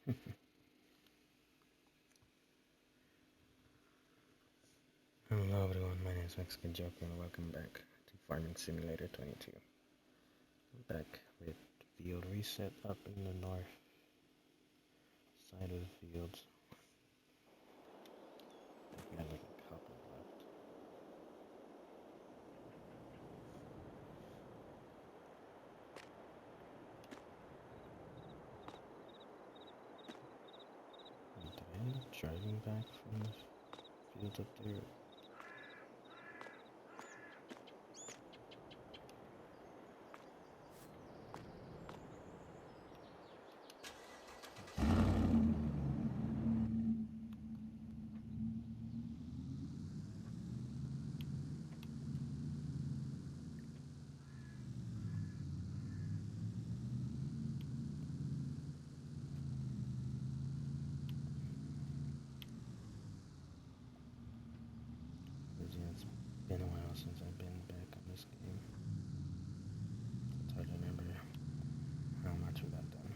Hello everyone, my name is Mexican Joker and welcome back to Farming Simulator 22. I'm back with field reset up in the north side of the fields. I think we have like a couple left. Did I end up driving back from the fields up there? Yeah, it's been a while since I've been back on this game. It's hard to remember how much we got done.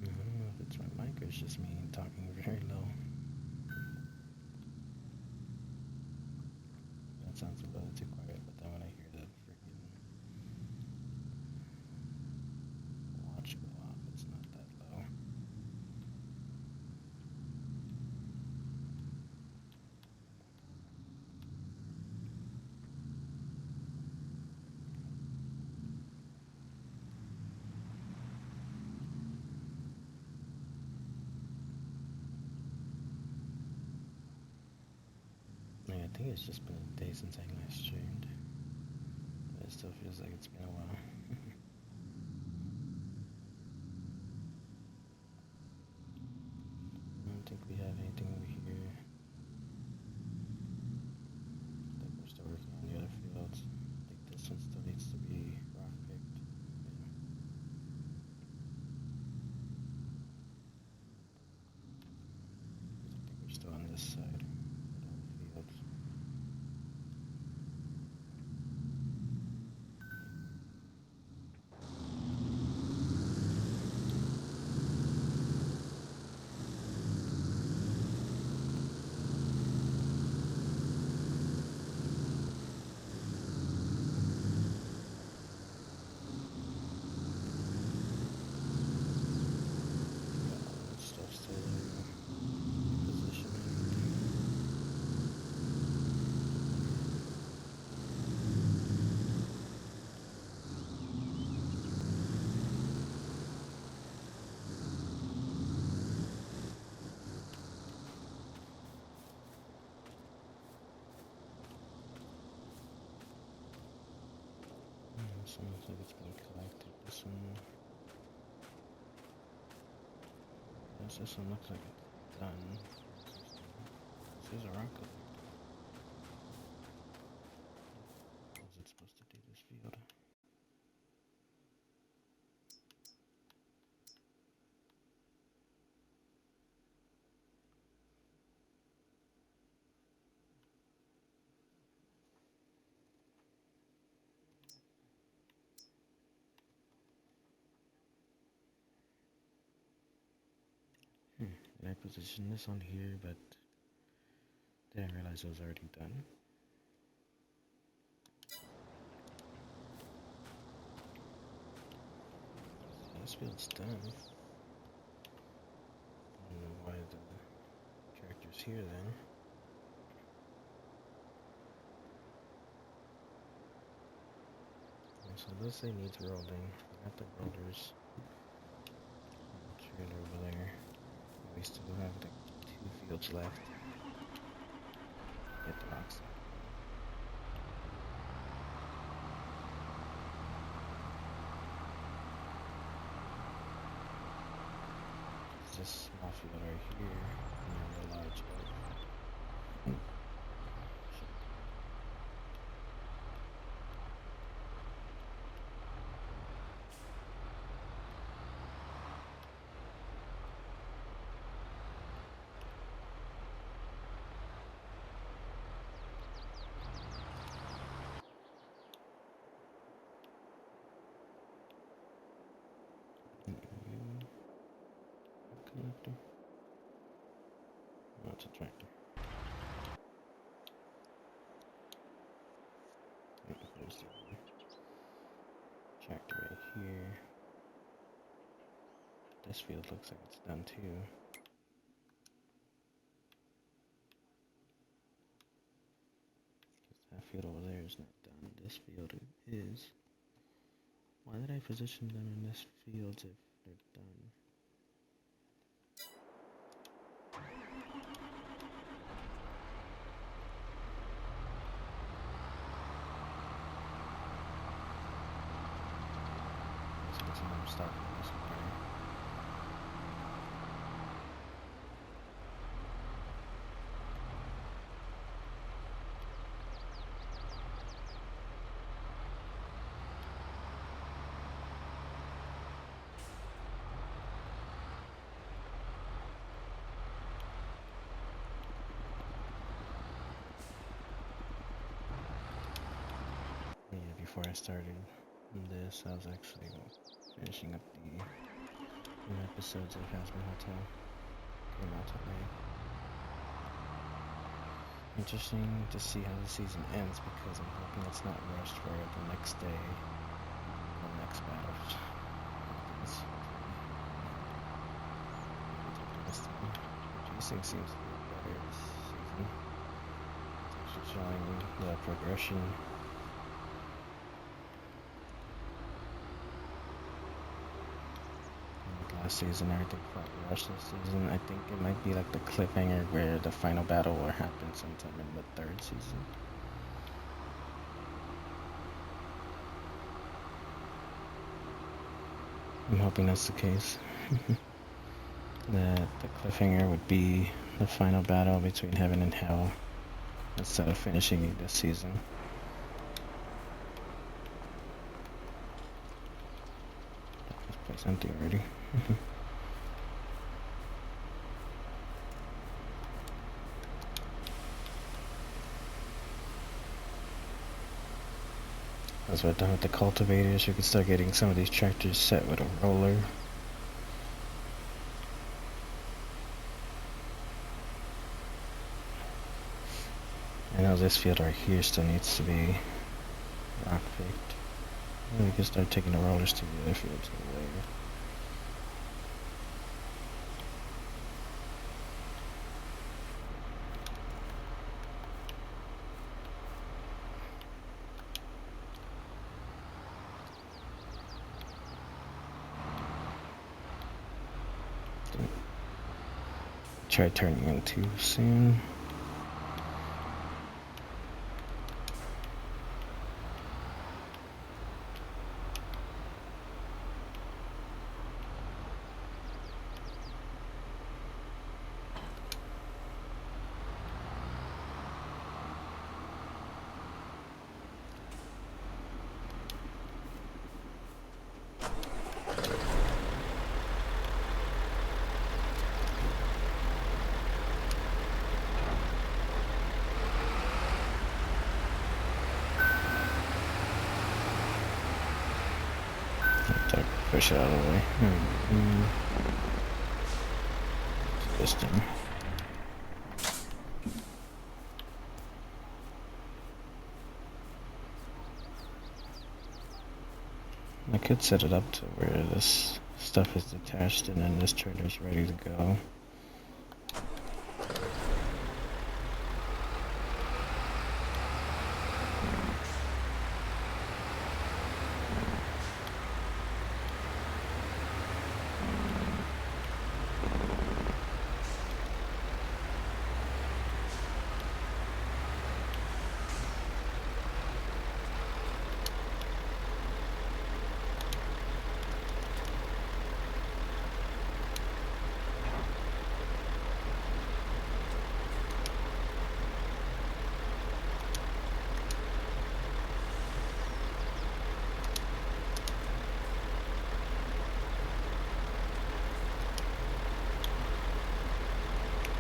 I don't know if it's my mic or it's just me talking very low. That sounds a little too quiet, but then when I hear the freaking watch go off, it's not that low. Yeah, I think it's just been a day since I last streamed. But it still feels like it's been a while. I don't think we have anything over here. I think we're still working on the other fields. I think this one still needs to be rock picked. Yeah. I think we're still on this side of the fields. Got all that stuff still there. Positioning. This one looks like it's been collected. This one looks like it's done. This is a rock collector. How is it supposed to do this field? Did I position this on here, but didn't realize it was already done? This field's done. I don't know why the tractor's here then. So this thing needs rolling. I got the rollers. Trailer over there. We still have like 2 fields left. Get the rocks out. This small field right here, and then the large field. connector? Oh, it's a tractor. Oh, there's the tractor right here. This field looks like it's done too. That field over there is not done. This field is. Why did I position them in this field if they're done? So I'm starting this one. Yeah, before I started this, I was actually finishing up the new episodes of Hazbin Hotel. Came out today. Interesting to see how the season ends because I'm hoping it's not rushed for the next day or next battle. Pacing seems to be better this season. It's actually showing the progression. Last season, everything felt rushed this season. I think it might be like the cliffhanger where the final battle will happen sometime in the third season. I'm hoping that's the case. That the cliffhanger would be the final battle between heaven and hell instead of finishing it this season. This place empty already. As we're done with the cultivators, we can start getting some of these tractors set with a roller. I know this field right here still needs to be rock picked. And we can start taking the rollers to the other fields later. Try turning in too soon. Push it out of the way. This thing. I could set it up to where this stuff is detached and then this trailer is ready to go.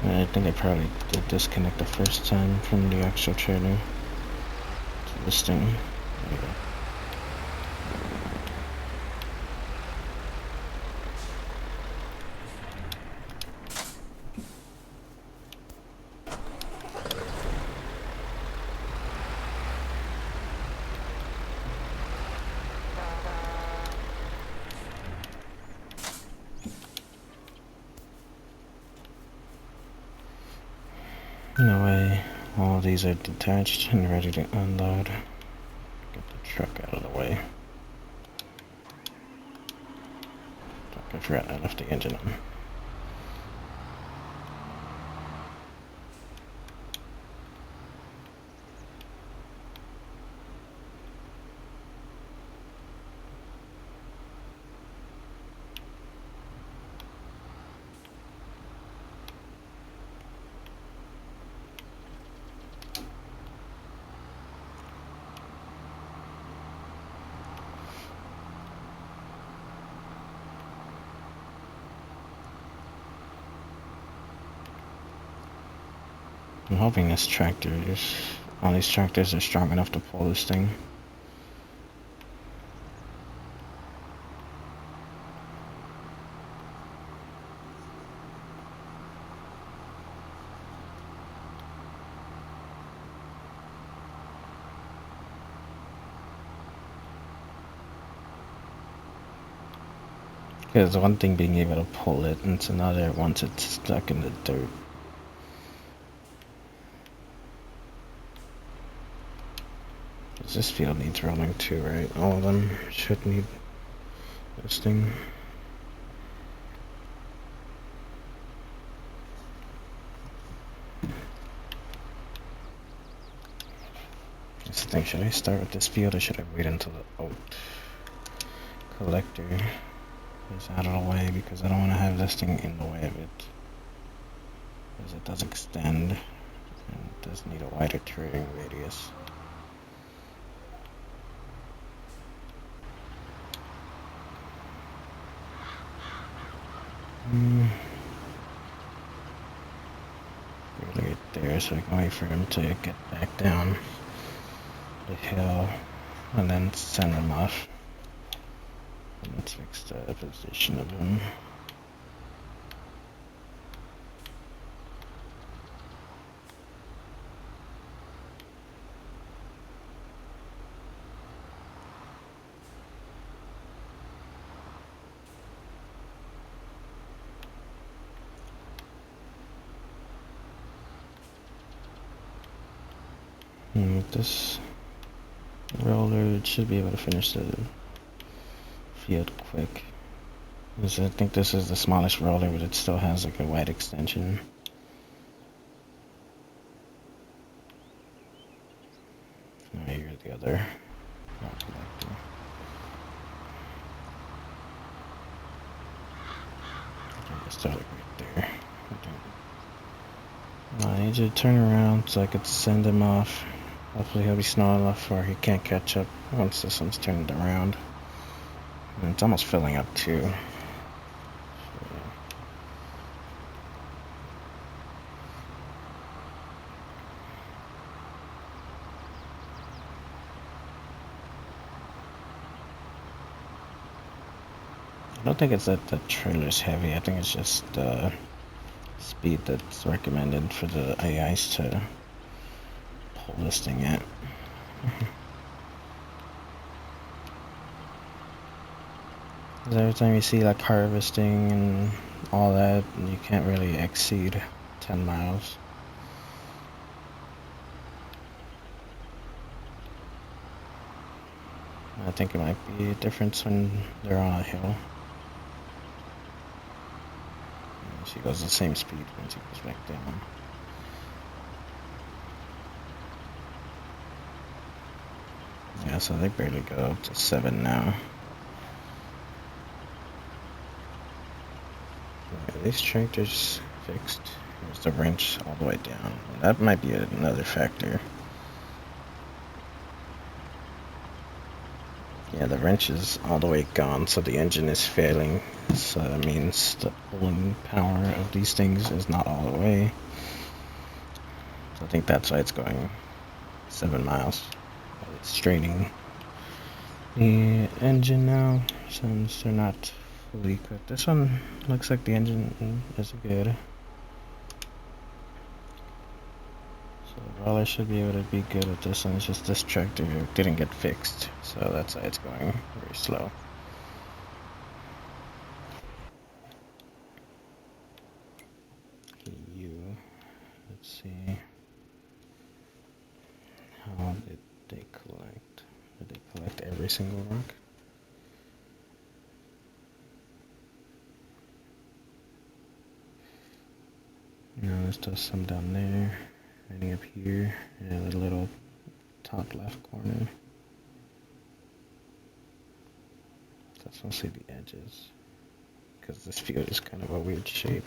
I think I probably did disconnect the first time from the actual trailer to this thing. There you go. No way. All these are detached and ready to unload. Get the truck out of the way. Fuck, I forgot I left the engine on. I'm hoping this tractor is... all these tractors are strong enough to pull this thing. Because one thing being able to pull it, and it's another once it's stuck in the dirt. This field needs rolling too, right? All of them should need this thing. That's the thing, should I start with this field or should I wait until the oat collector is out of the way? Because I don't want to have this thing in the way of it. Because it does extend and it does need a wider turning radius. Right there, so I can wait for him to get back down the hill and then send him off. And let's fix the position of him. And with this roller, it should be able to finish the field quick. Because I think this is the smallest roller, but it still has like a wide extension. Now here's the other collector. I start it right there. I need you to turn around so I could send him off. Hopefully he'll be slow enough or he can't catch up once this one's turned around. And it's almost filling up too. I don't think it's that the trailer's heavy. I think it's just the speed that's recommended for the AIs to pull this thing at. Every time you see like harvesting and all that, you can't really exceed 10 miles. I think it might be a difference when they're on a hill. She goes the same speed once he goes back down. Yeah, so they barely go up to 7 now. Yeah, these tractors fixed. There's the wrench all the way down. That might be another factor. Yeah, the wrench is all the way gone, so the engine is failing. So that means the pulling power of these things is not all the way. So I think that's why it's going 7 miles. It's straining the engine now, since they're not fully equipped. This one looks like the engine is good. So the roller should be able to be good with this one. It's just this tractor didn't get fixed, so that's why it's going very slow. Let's see. How did they collect? Did they collect every single rock? No, there's still some down there. Any up here? Yeah, the little top left corner. That's mostly the edges. Because this field is kind of a weird shape.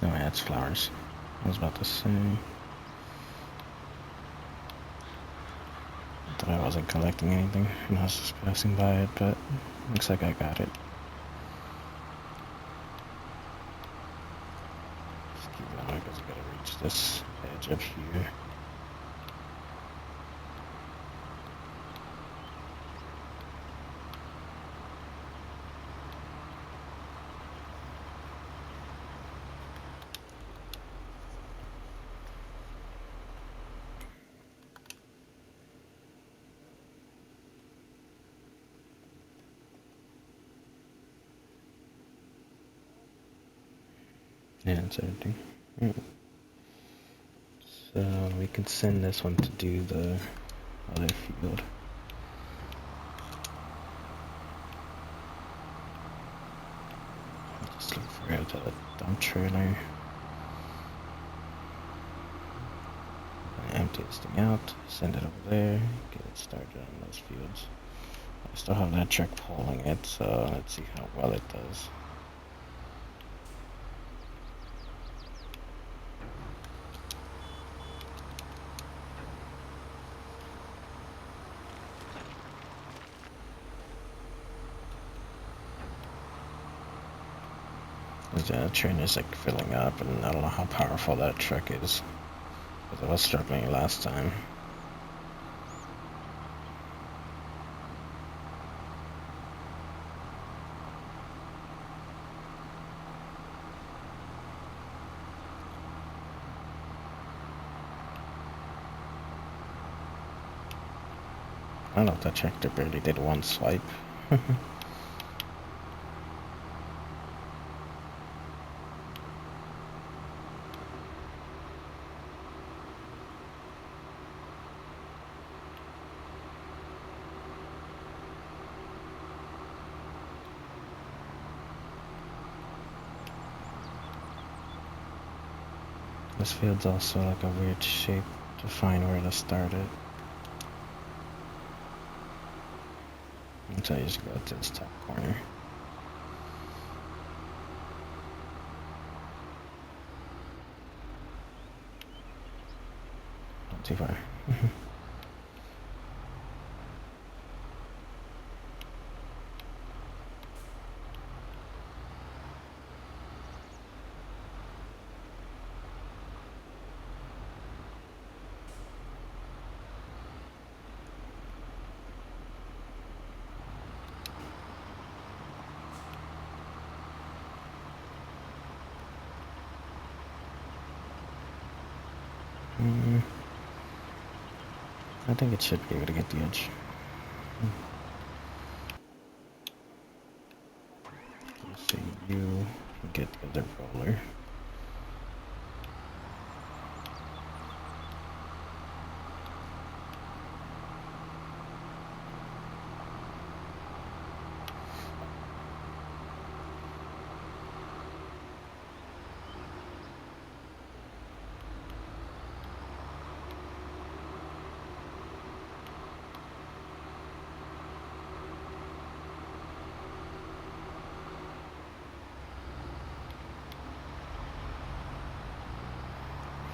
Oh yeah, it's flowers. I was about to say. I thought I wasn't collecting anything and I was just passing by it, but looks like I got it. Just keep going because I gotta reach this edge up here. Yeah, it's everything. So we can send this one to do the other field. Just look for the dump trailer. Empty this thing out, send it over there, get it started on those fields. I still have that truck pulling it, so let's see how well it does. The train is like filling up, and I don't know how powerful that truck is, because I was struggling last time. I don't know if that tractor barely did one swipe. This field's also like a weird shape to find where to start it. So you just go to this top corner. Not too far. I think it should be able to get the edge. Let's see, you get the other roller.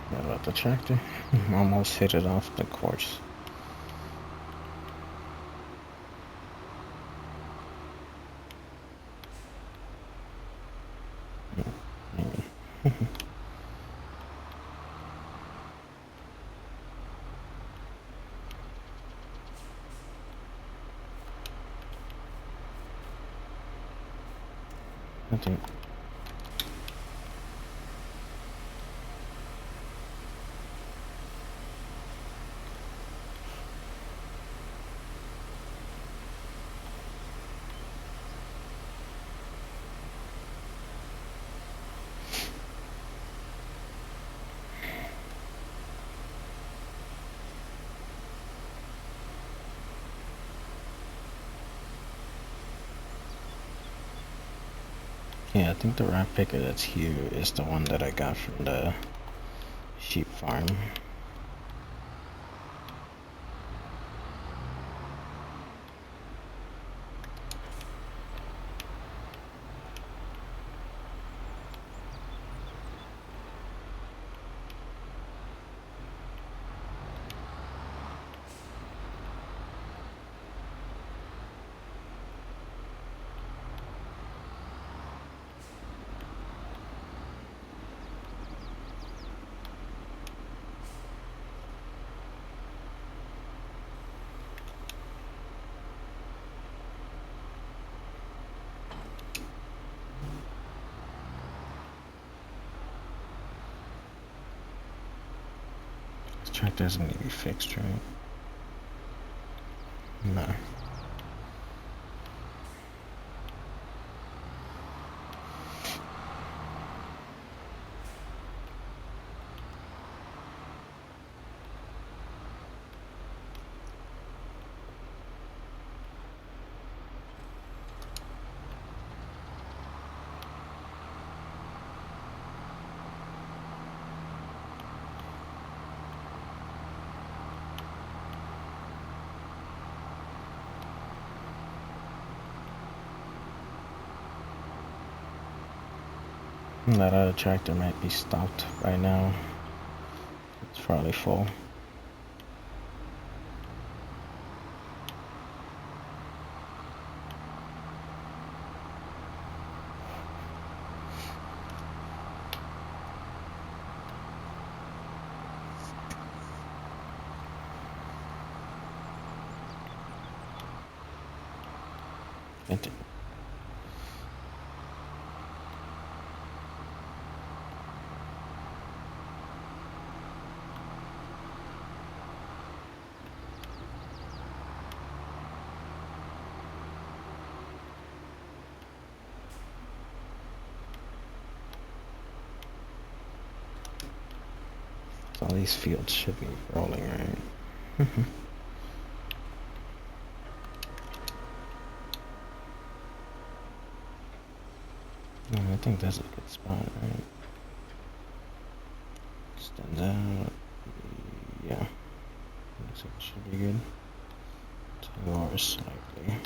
What about the tractor? Almost hit it off the course. Maybe. Nothing. Yeah, I think the rat picker that's here is the one that I got from the sheep farm. This track doesn't need to be fixed, right? No. That other tractor might be stopped right now. It's probably full. All these fields should be rolling, right? I think that's a good spot, right? Extends out. Yeah. Looks like it should be good. 2 hours slightly.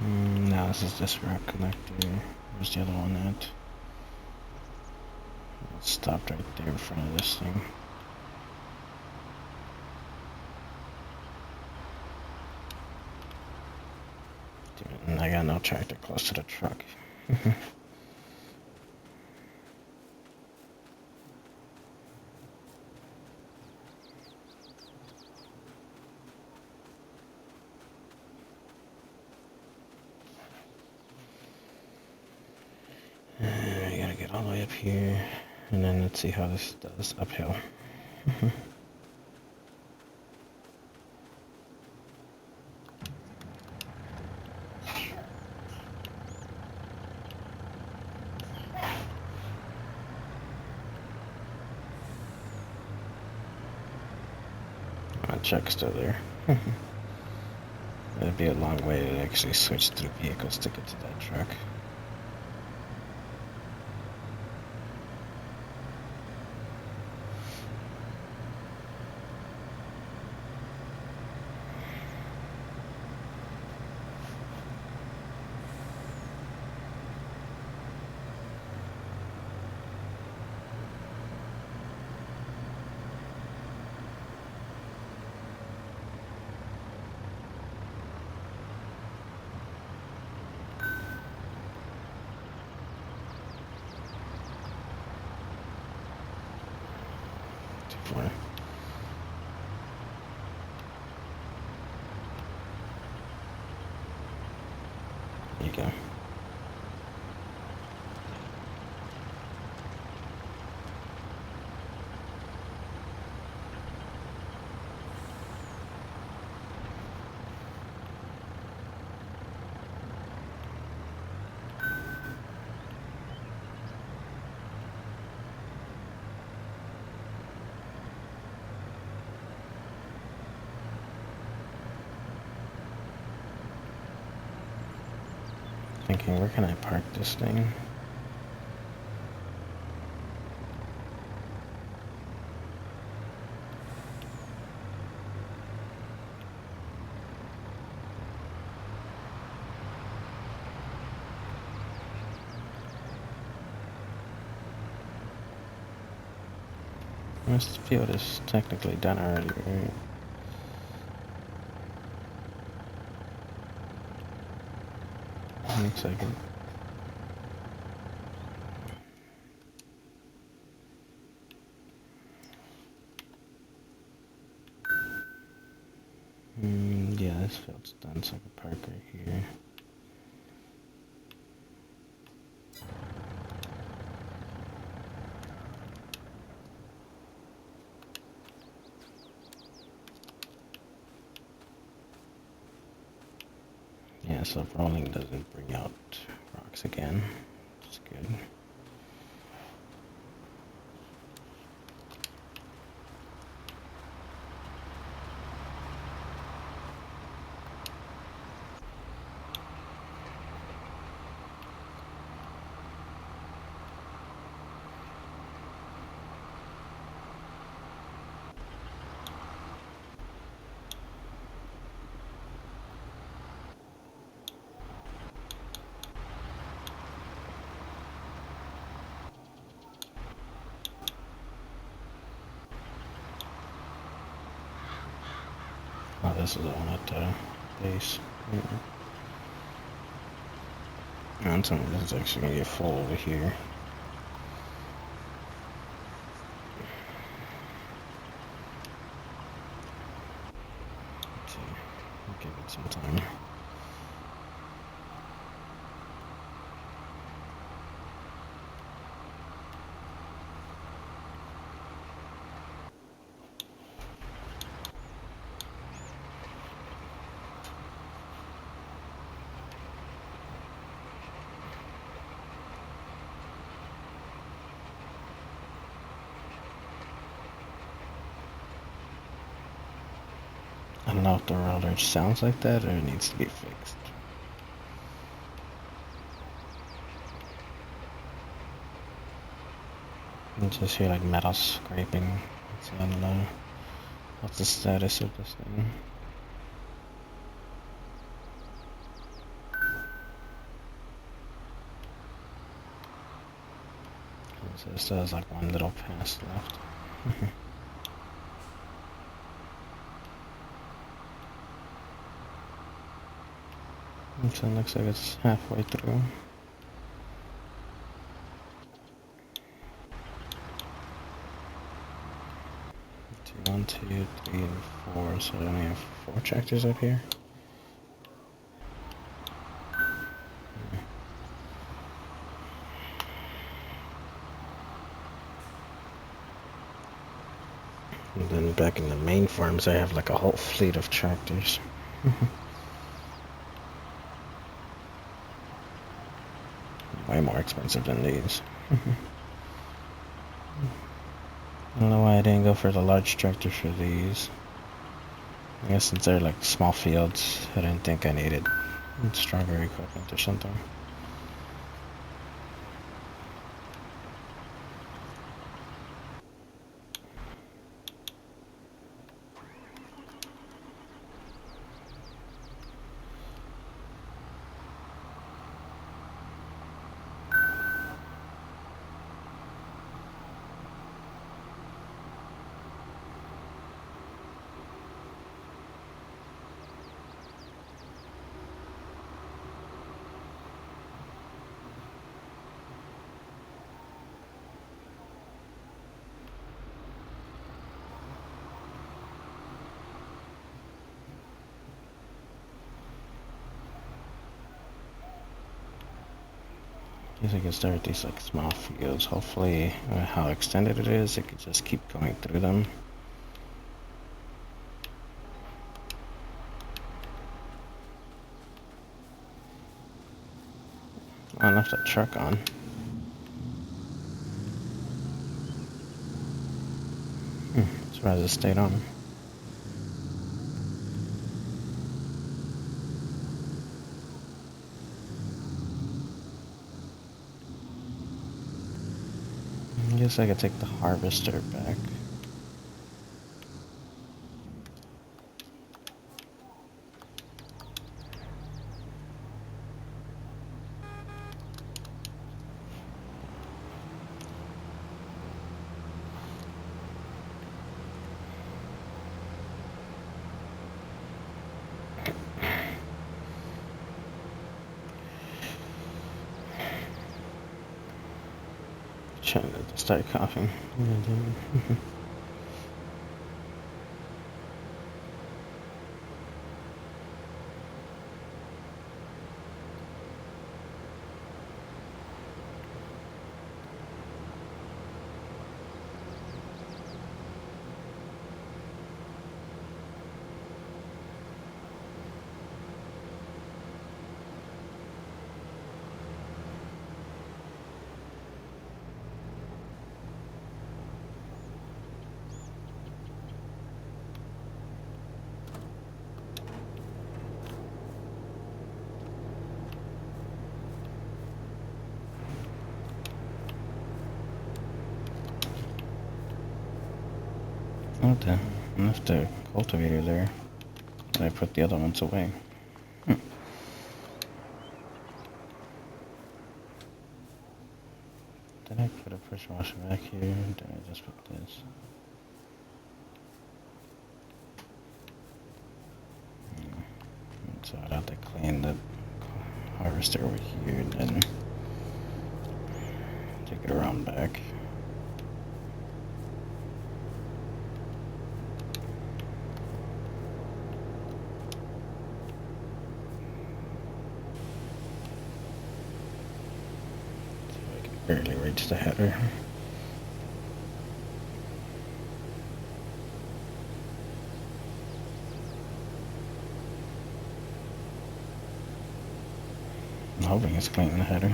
No, this is this rock collector. Where's the other one at? It stopped right there in front of this thing. And I got no tractor close to the truck. I gotta get all the way up here, and then let's see how this does uphill. Check's still there. It'd be a long way to actually switch through vehicles to get to that truck. for. There you go. Thinking, where can I park this thing? This field is technically done already, right? Looks like it. Yeah, this field's done, so I can park right here. Yeah, so rolling doesn't bring out rocks again. It's good. Oh, this is the one at the base. I'm telling you, this is actually gonna get full over here. Okay, I'll give it some time. I don't know if the roller sounds like that or it needs to be fixed. You just hear like metal scraping. So I don't know what's the status of this thing. So it still has like one little pass left. So it looks like it's halfway through. 1, 2, 3, and 4. So I only have 4 tractors up here. And then back in the main farms, I have like a whole fleet of tractors. Way more expensive than these. I don't know why I didn't go for the large tractor for these. I guess since they're like small fields, I didn't think I needed stronger equipment or something. Guess I can start these like small fields. Hopefully, how extended it is, it could just keep going through them. I left that truck on. Surprised it stayed on. I guess I could take the harvester back. Trying to start coughing. What the? I left the cultivator there. I put the other ones away. Did I put a pressure washer back here? Did I just put this? So I'd have to clean the harvester over here and then take it around back. So I can barely reach the header. I'm hoping it's cleaning the header.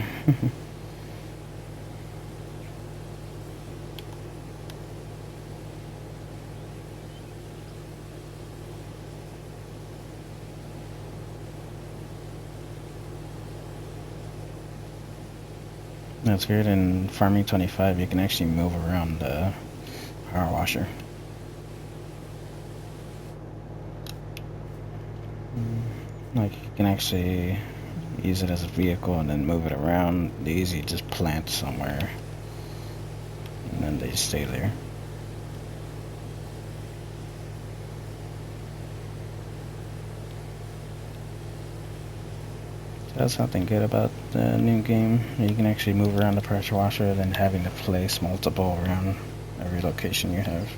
That's weird. In Farming 25, you can actually move around the power washer. Like, you can actually use it as a vehicle and then move it around. These you just plant somewhere and then they stay there. So that's something good about the new game. You can actually move around the pressure washer than having to place multiple around every location you have.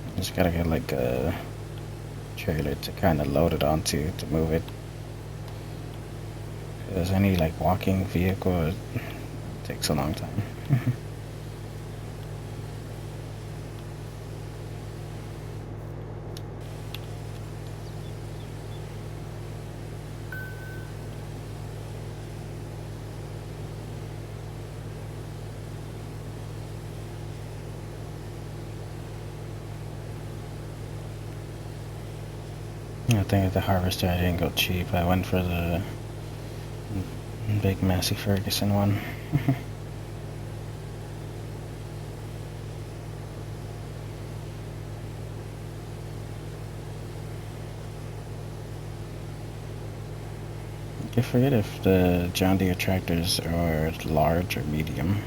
You just gotta get like a trailer to kind of load it onto to move it. Because any like walking vehicle, it takes a long time. I think at the harvester I didn't go cheap. I went for the big Massey Ferguson one. I forget if the John Deere tractors are large or medium.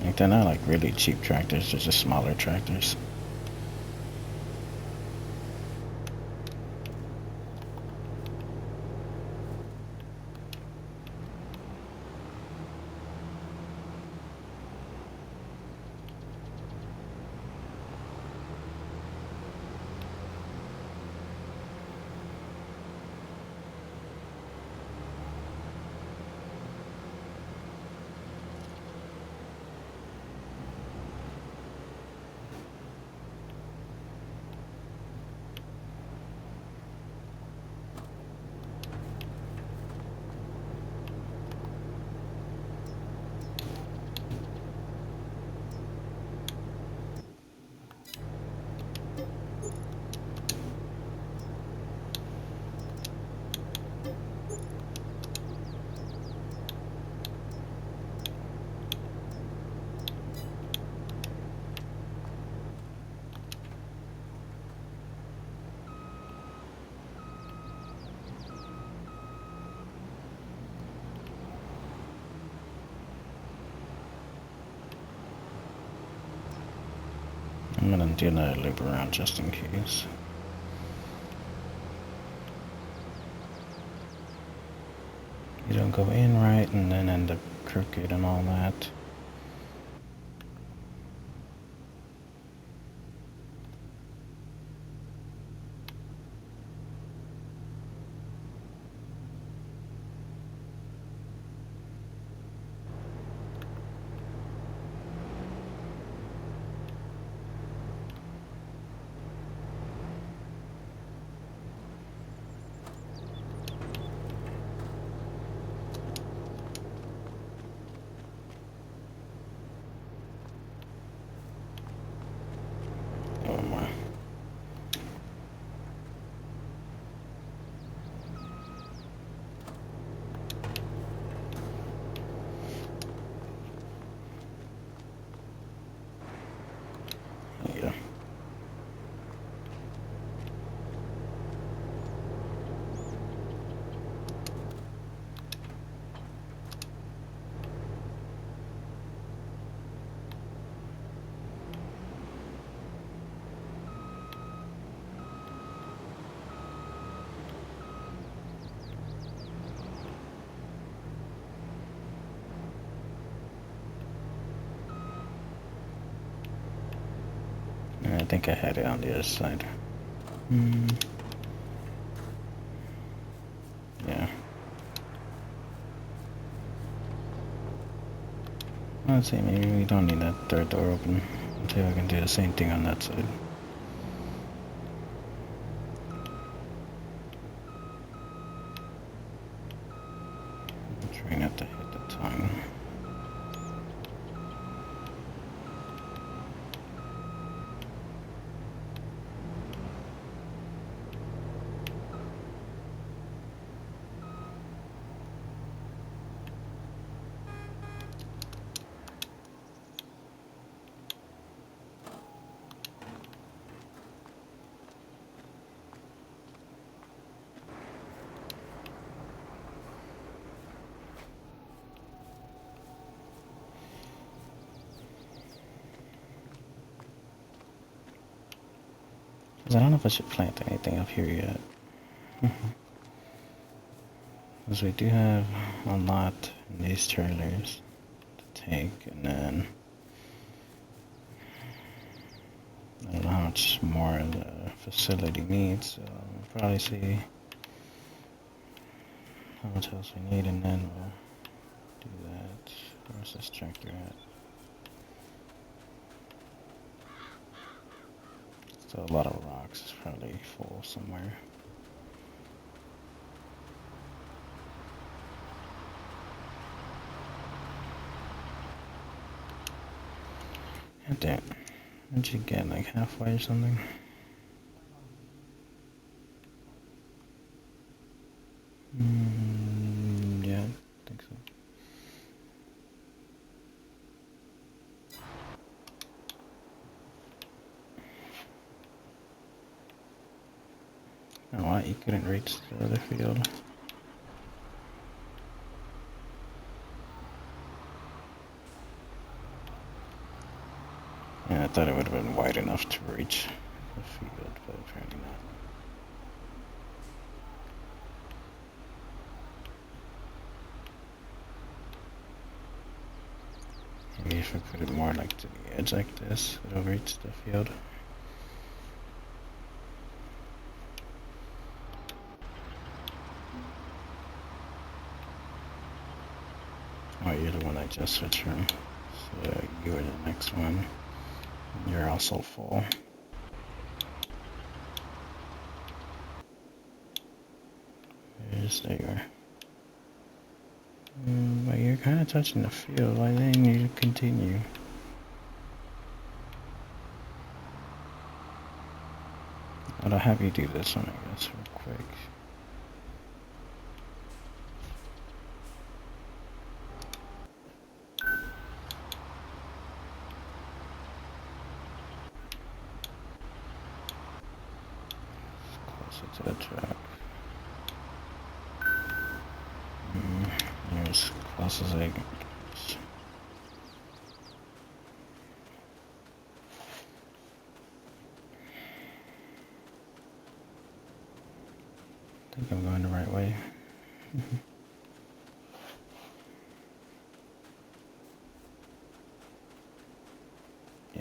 Like they're not like really cheap tractors, they're just smaller tractors. gonna do another loop around just in case. You don't go in right and then end up crooked and all that. Oh my. Yeah. I think I had it on the other side. Yeah. Let's see, maybe we don't need that third door open until I can do the same thing on that side. Try not to hit the tongue. Because I don't know if I should plant anything up here yet. Because we do have a lot in these trailers to take, and then I don't know how much more the facility needs, so we'll probably see how much else we need, and then we'll do that. Where's this tractor at? Still a lot of rocks, it's probably full somewhere. God damn. Did you get like halfway or something? Yeah, I think so. Oh, what? You couldn't reach the other field? Yeah, I thought it would have been wide enough to reach the field, but apparently not. Maybe if I put it more like to the edge like this, it'll reach the field. Oh, you're the one I just switched from. So you are the next one. You're also full. There you are. But you're kind of touching the field. Why didn't you continue? I'll have you do this one, I guess, real quick. Closer to the track. You're as close as I can. Yeah,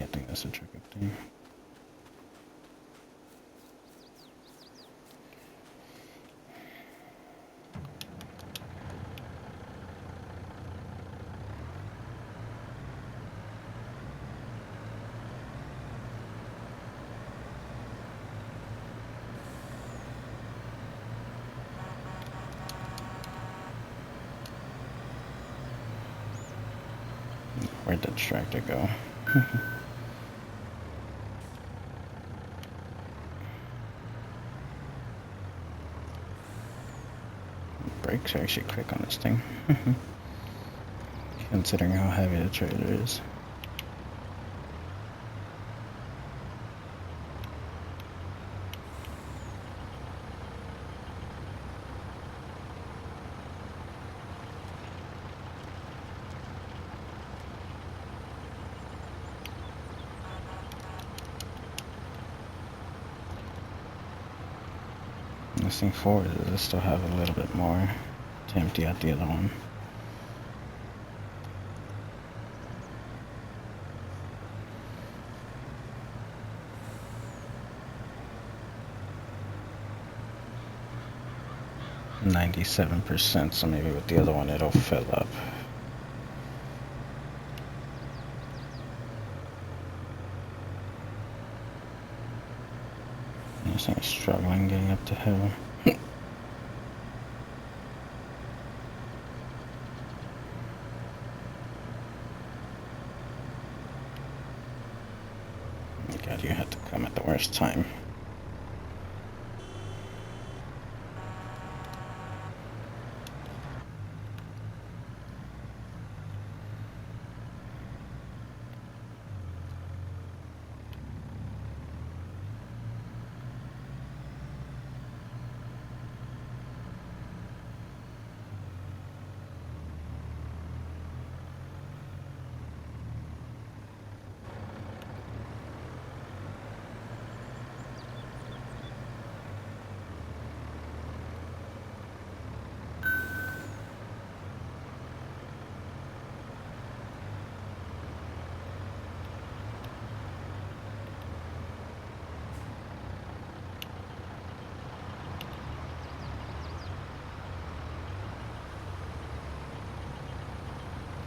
I think that's a truck up there. Where'd the tractor go? Brakes are actually quick on this thing. Considering how heavy the trailer is. This thing forward does still have a little bit more to empty out the other one. %, so maybe with the other one it'll fill up. This thing's struggling getting up the hill. God, you had to come at the worst time.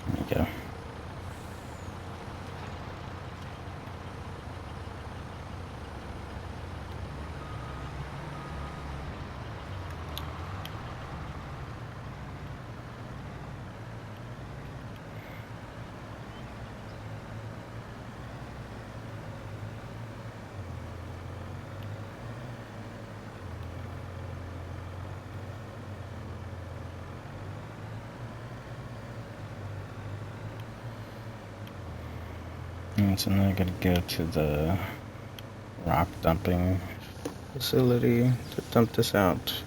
There you go. And so now I gotta go to the rock dumping facility to dump this out.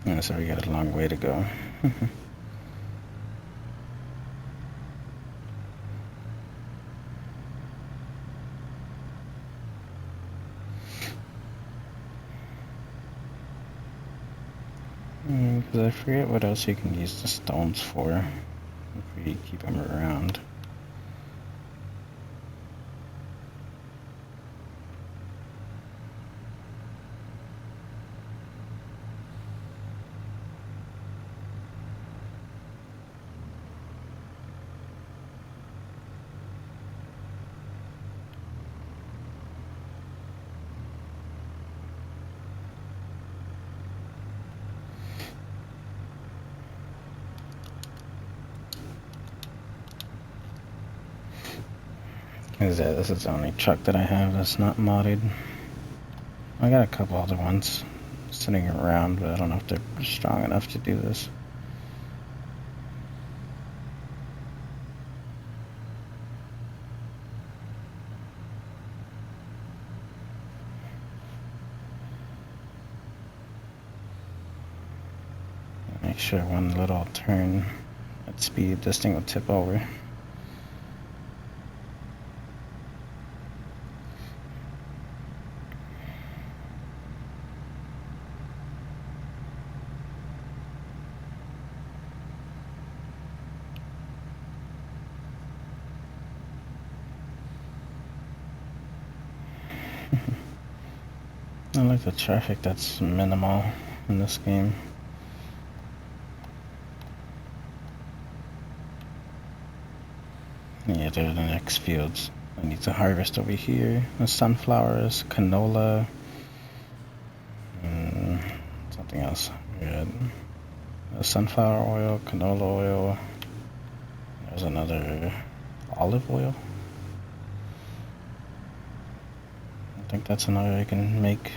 Yeah, so we got a long way to go. Because I forget what else you can use the stones for if we keep them around. This is the only truck that I have that's not modded. I got a couple other ones sitting around, but I don't know if they're strong enough to do this. sure one little turn at speed, this thing will tip over. I like the traffic that's minimal in this game. Yeah, they're the next fields. I need to harvest over here. The sunflowers, canola, and something else. We had sunflower oil, canola oil. There's another olive oil. I think that's another I can make.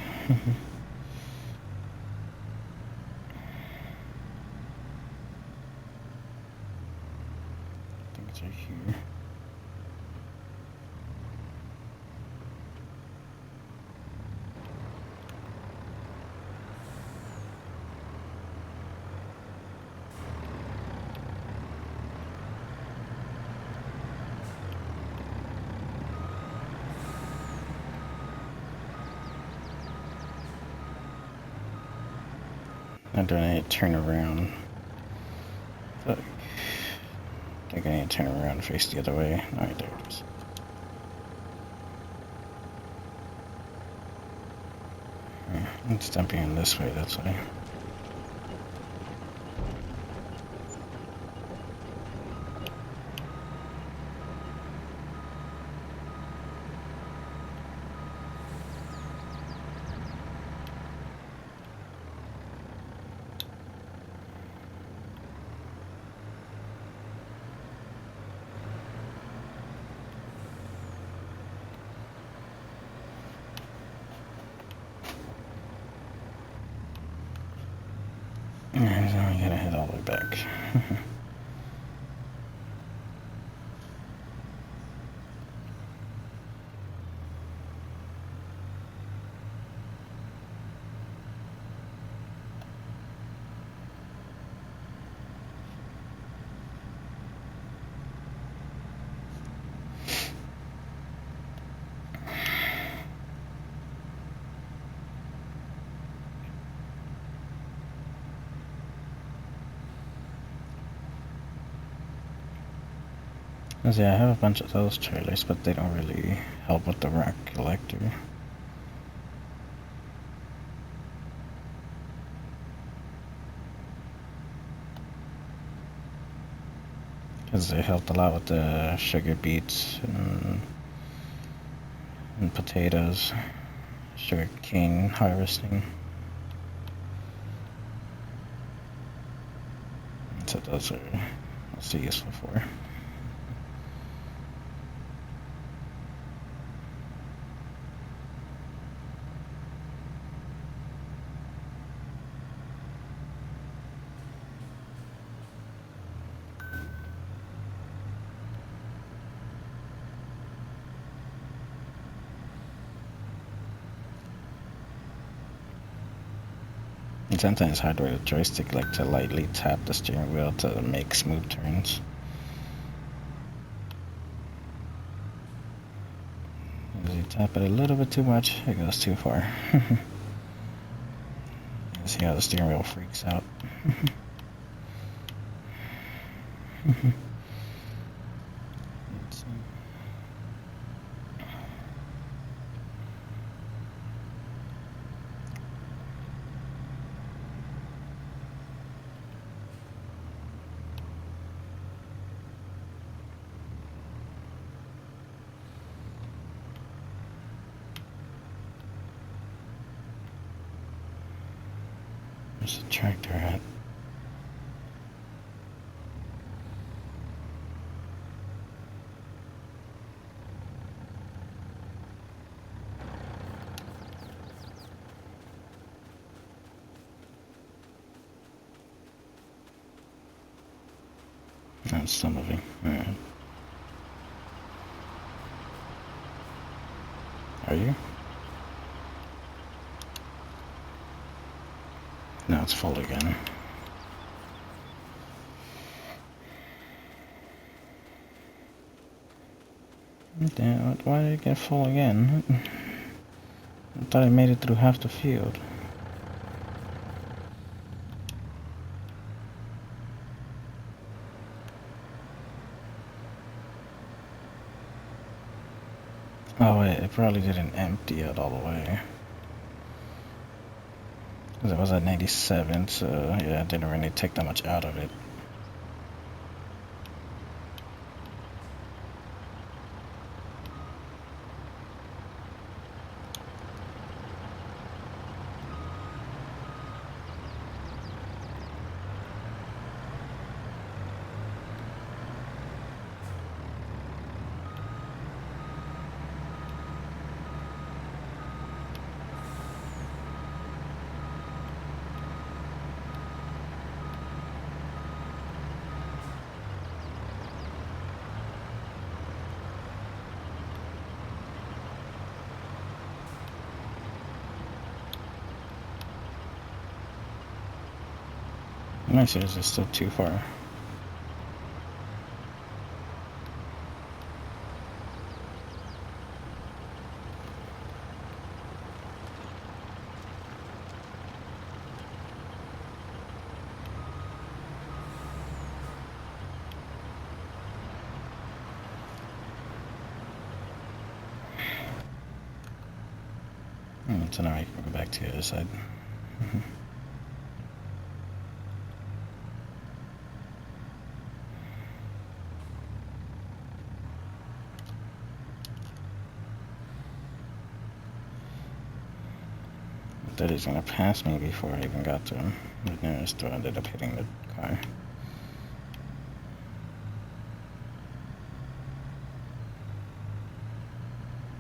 Things are here. And then I need to turn around. Look. I think I need to turn around and face the other way. Alright, there it is. It's dumping in this way, that's why. Alright, so I gotta head all the way back. Yeah, I have a bunch of those trailers, but they don't really help with the rock collector. Because they helped a lot with the sugar beets and potatoes, sugar cane harvesting. So those are mostly useful for. And sometimes it's hard with a joystick, like to lightly tap the steering wheel to make smooth turns. As you tap it a little bit too much, it goes too far. See how the steering wheel freaks out. Where's the tractor at? That's some of it. Alright. Are you? Now it's full again. Damn, why did it get full again? I thought I made it through half the field. Oh wait, it probably didn't empty it all the way. Cause it was at 97, so yeah, it didn't really take that much out of it. My shit is just still too far. So now I can go back to the other side. That he's gonna pass me before I even got to him. But no, I still ended up hitting the car.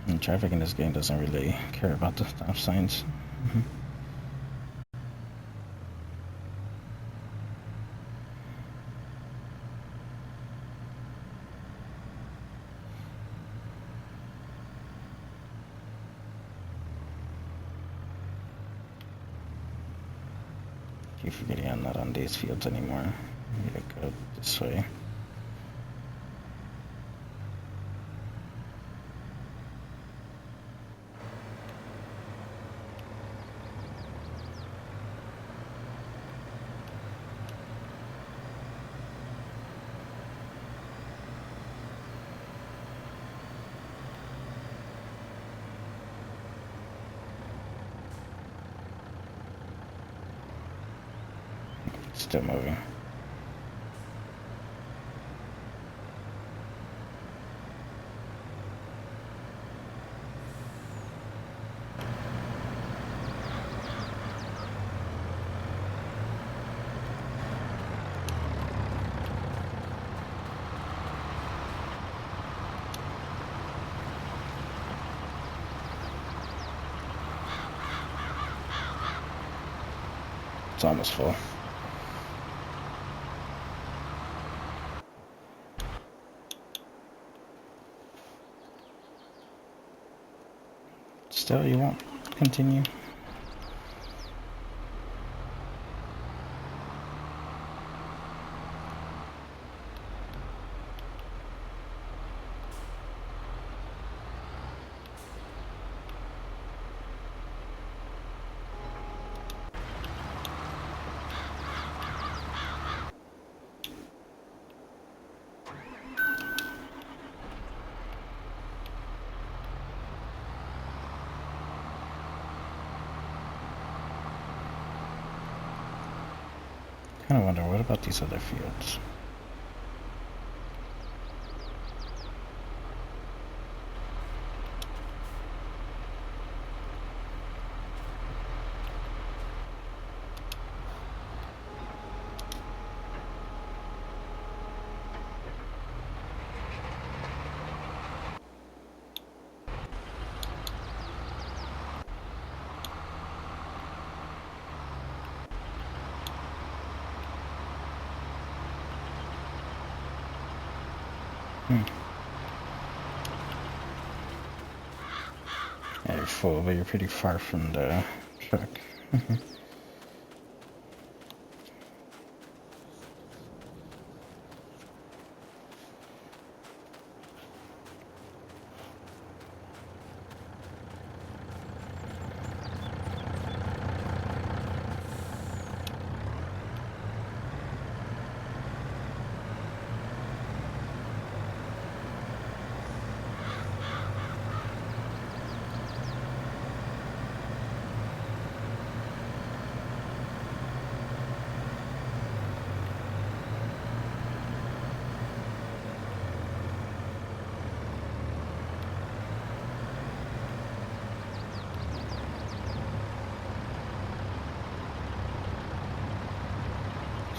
And traffic in this game doesn't really care about the stop signs. Keep forgetting I'm not on these fields anymore. I need to go this way. Still moving. It's almost full. Still, you won't continue? I kind of wonder, what about these other fields? Yeah, you're full, but you're pretty far from the truck.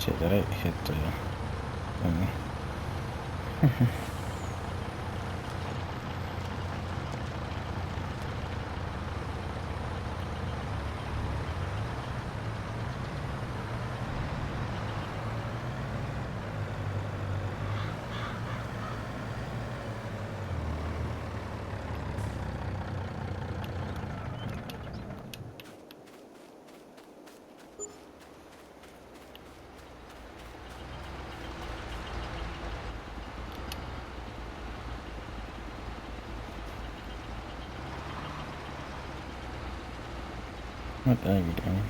Shit, did I hit the thing? What are you doing?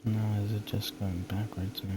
No, is it just going backwards now?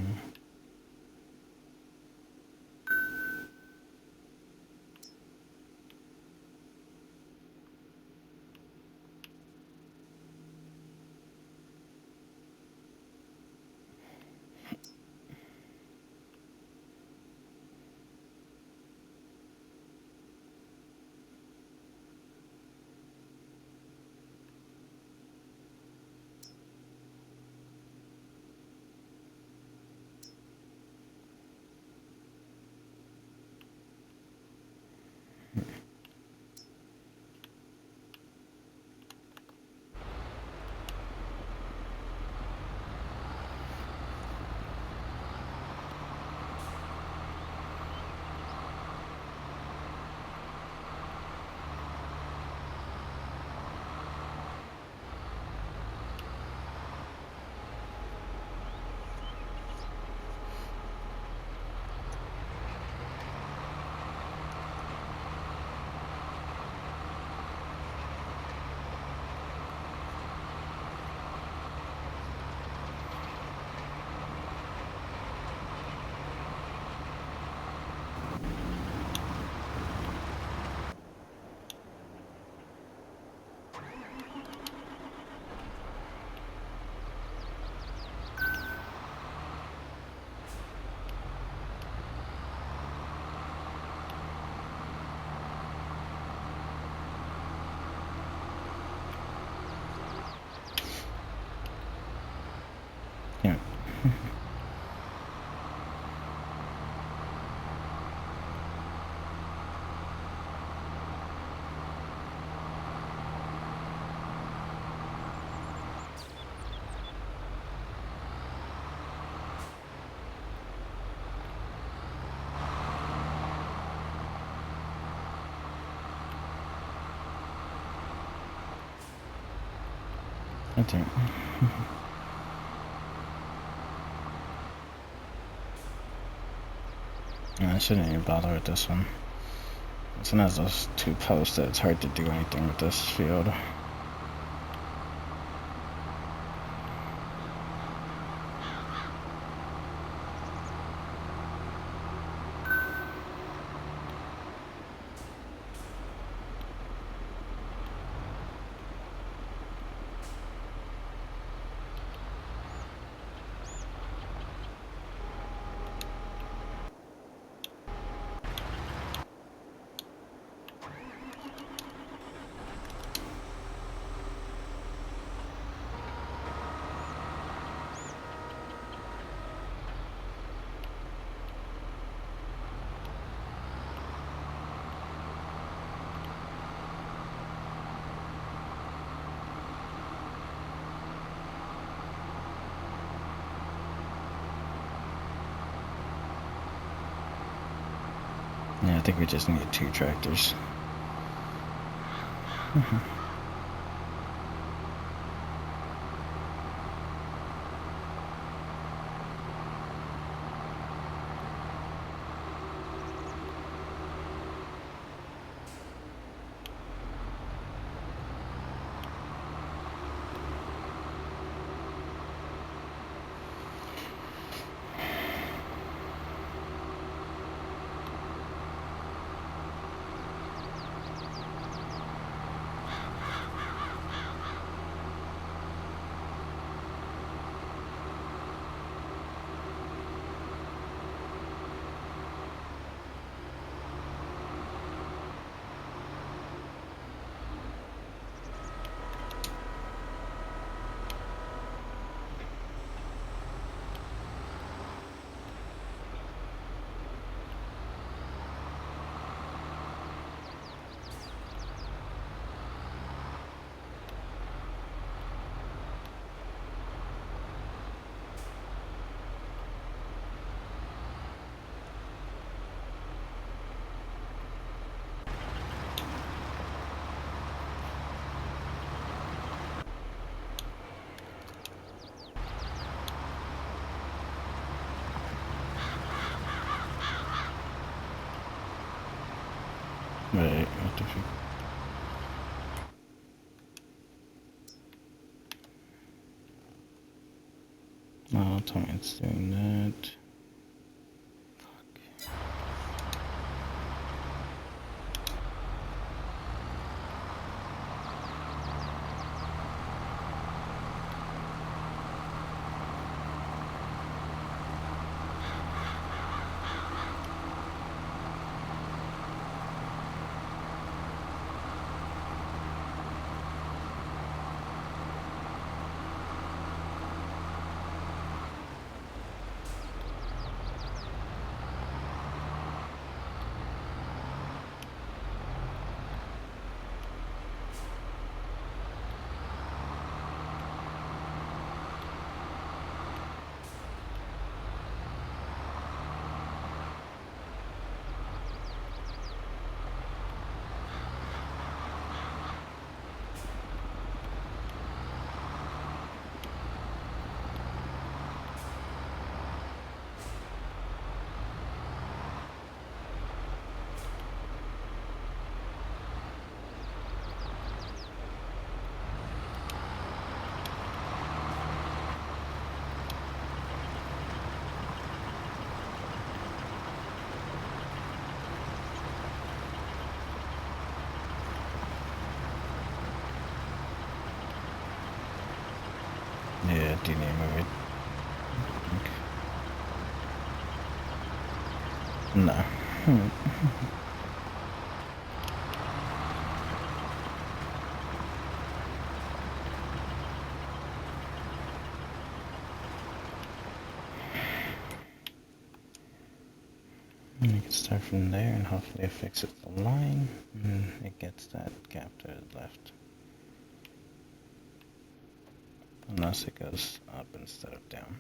Yeah. I think. I shouldn't even bother with this one. As soon as those two posts, it's hard to do anything with this field. Yeah, I think we just need 2 tractors. difficult. No, tell me it's doing that. Yeah, didn't move it. No. And you can start from there and hopefully it fixes the line and it gets that gap to the left. Unless it goes up instead of down.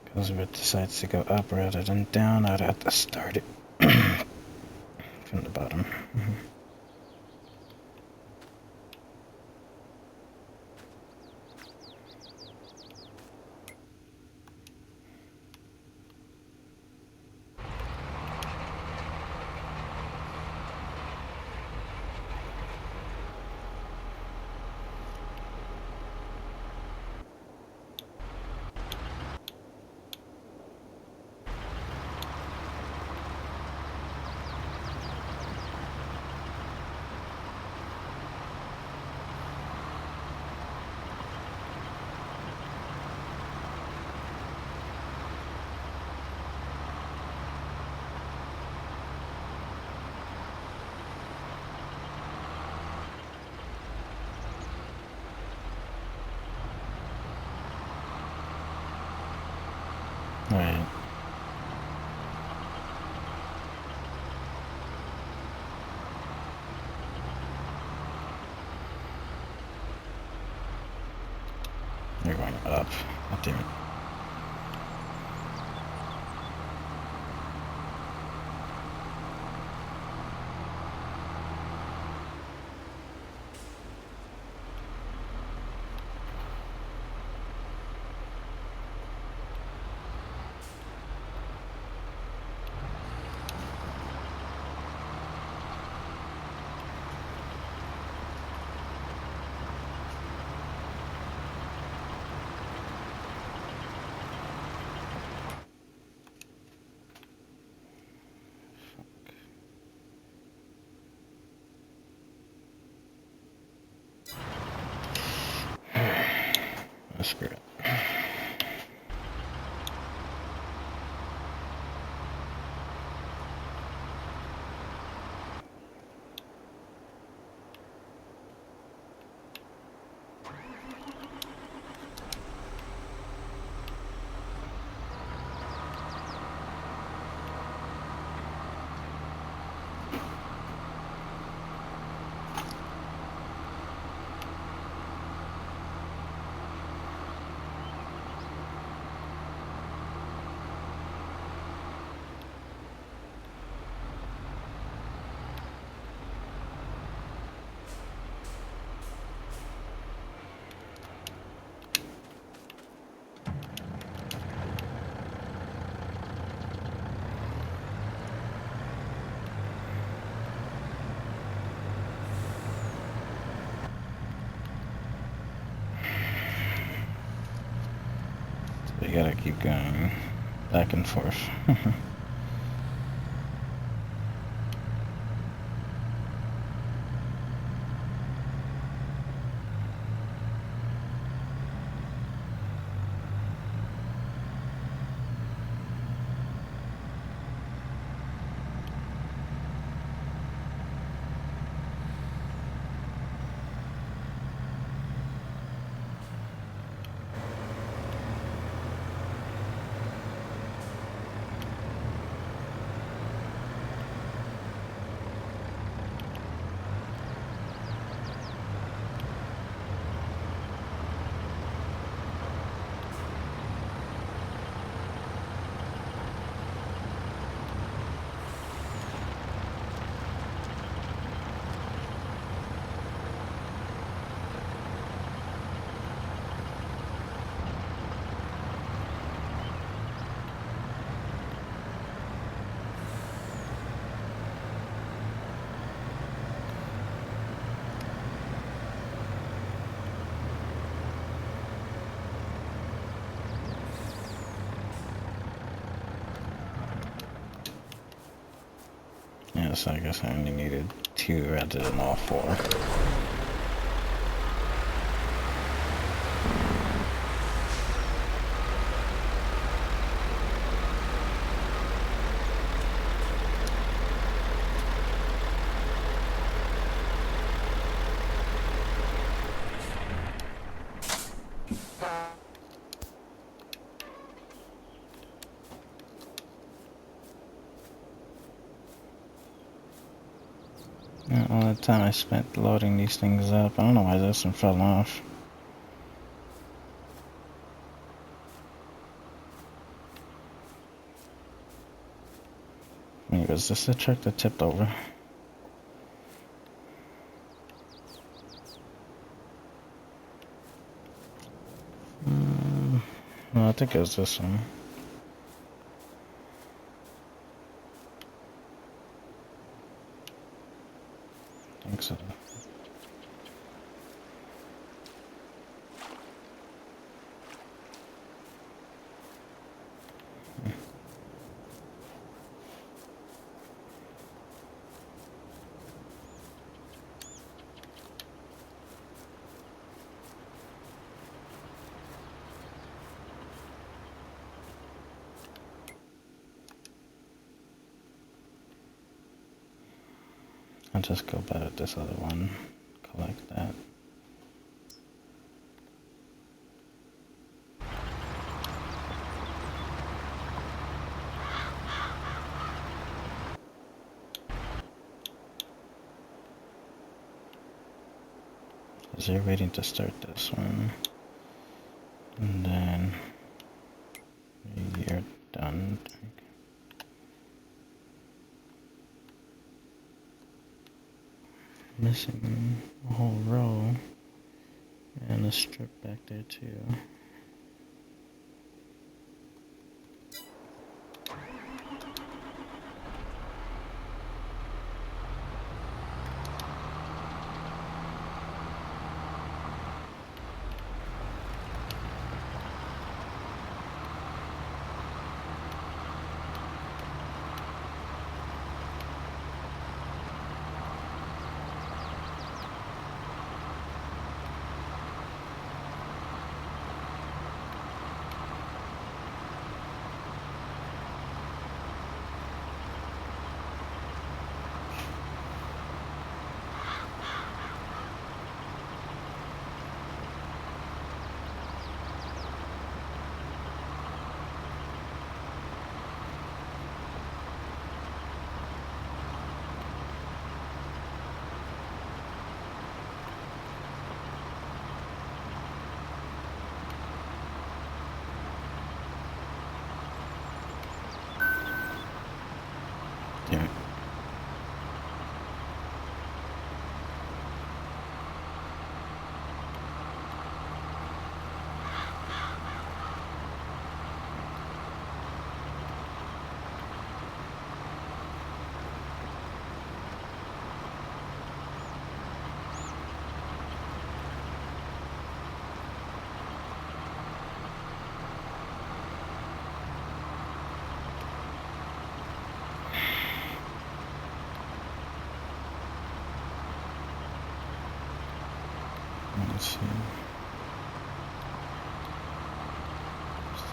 Because if it decides to go up rather than down, I'd have to start it from the bottom. Alright. You're going up. God damn it. Screw it. you gotta keep going back and forth. Yeah, so I guess I only needed 2 rather than all 4. All the time I spent loading these things up, I don't know why this one fell off. Wait, was this the truck that tipped over? No, I think it was this one. I think so. I'll just go back at this other one, collect that. As you're waiting to start this one, and then you're done. Missing a whole row and a strip back there too.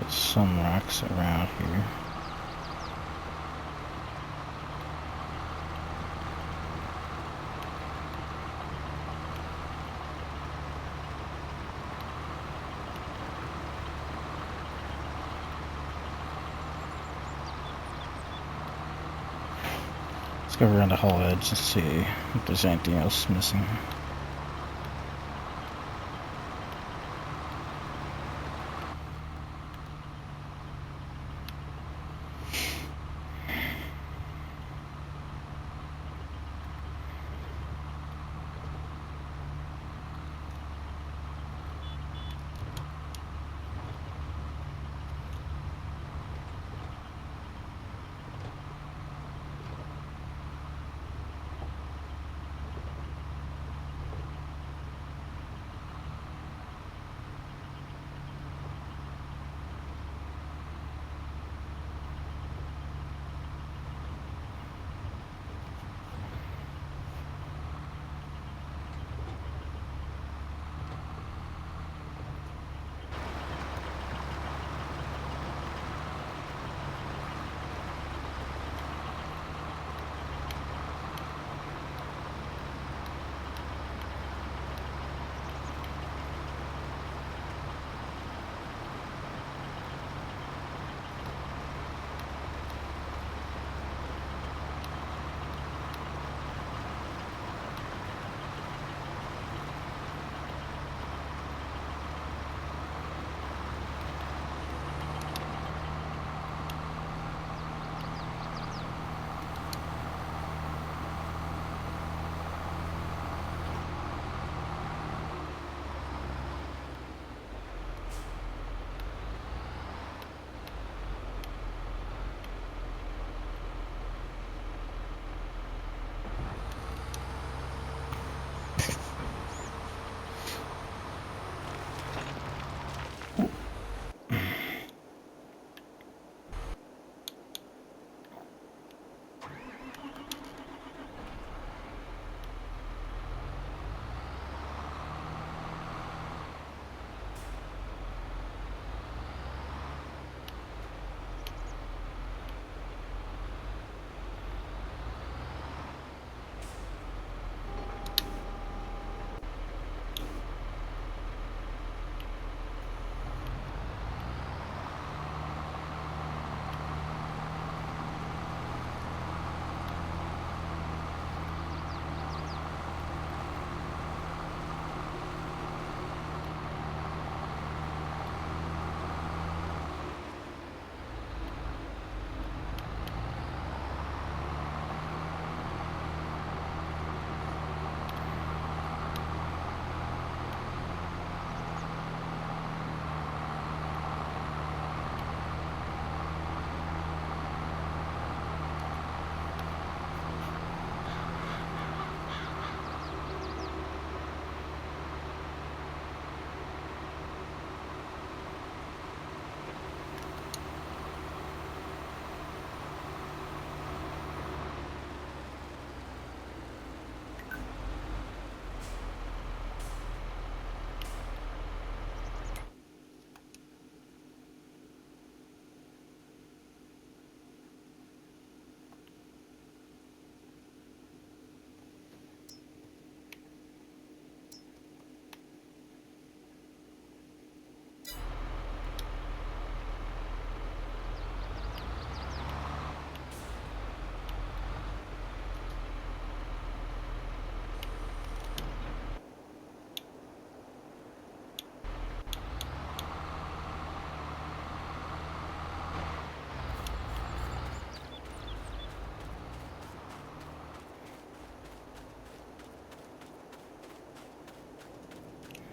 There's some rocks around here. Let's go around the whole edge and see if there's anything else missing.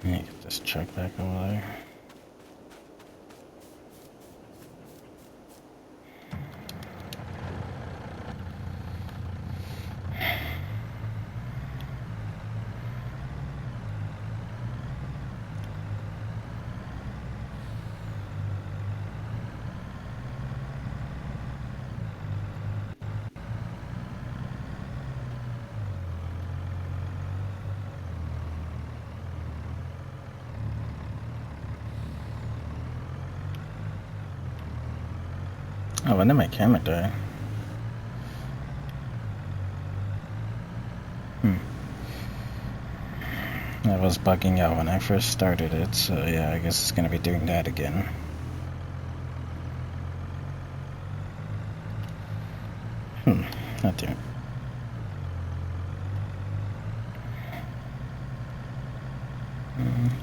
Let me get this truck back over there. Oh, when did my camera die? That was bugging out when I first started it, so yeah, I guess it's gonna be doing that again. Not doing.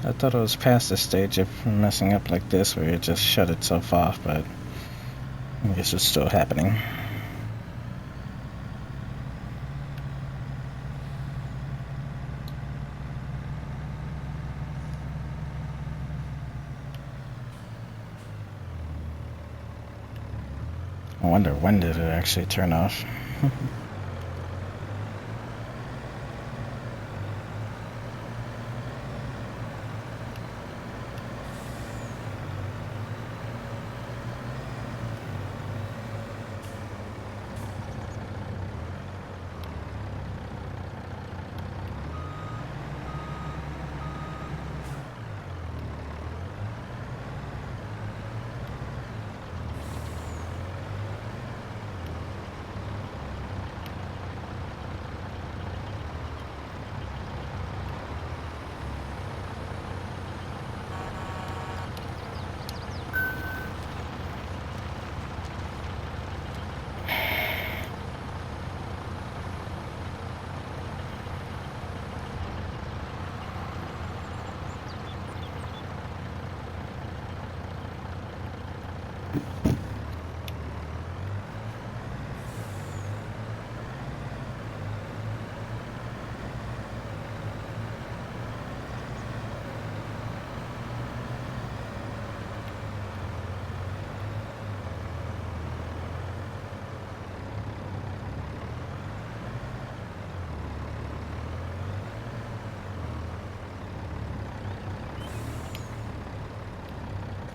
I thought it was past the stage of messing up like this where it just shut itself off, but I guess it's still happening. I wonder when did it actually turn off?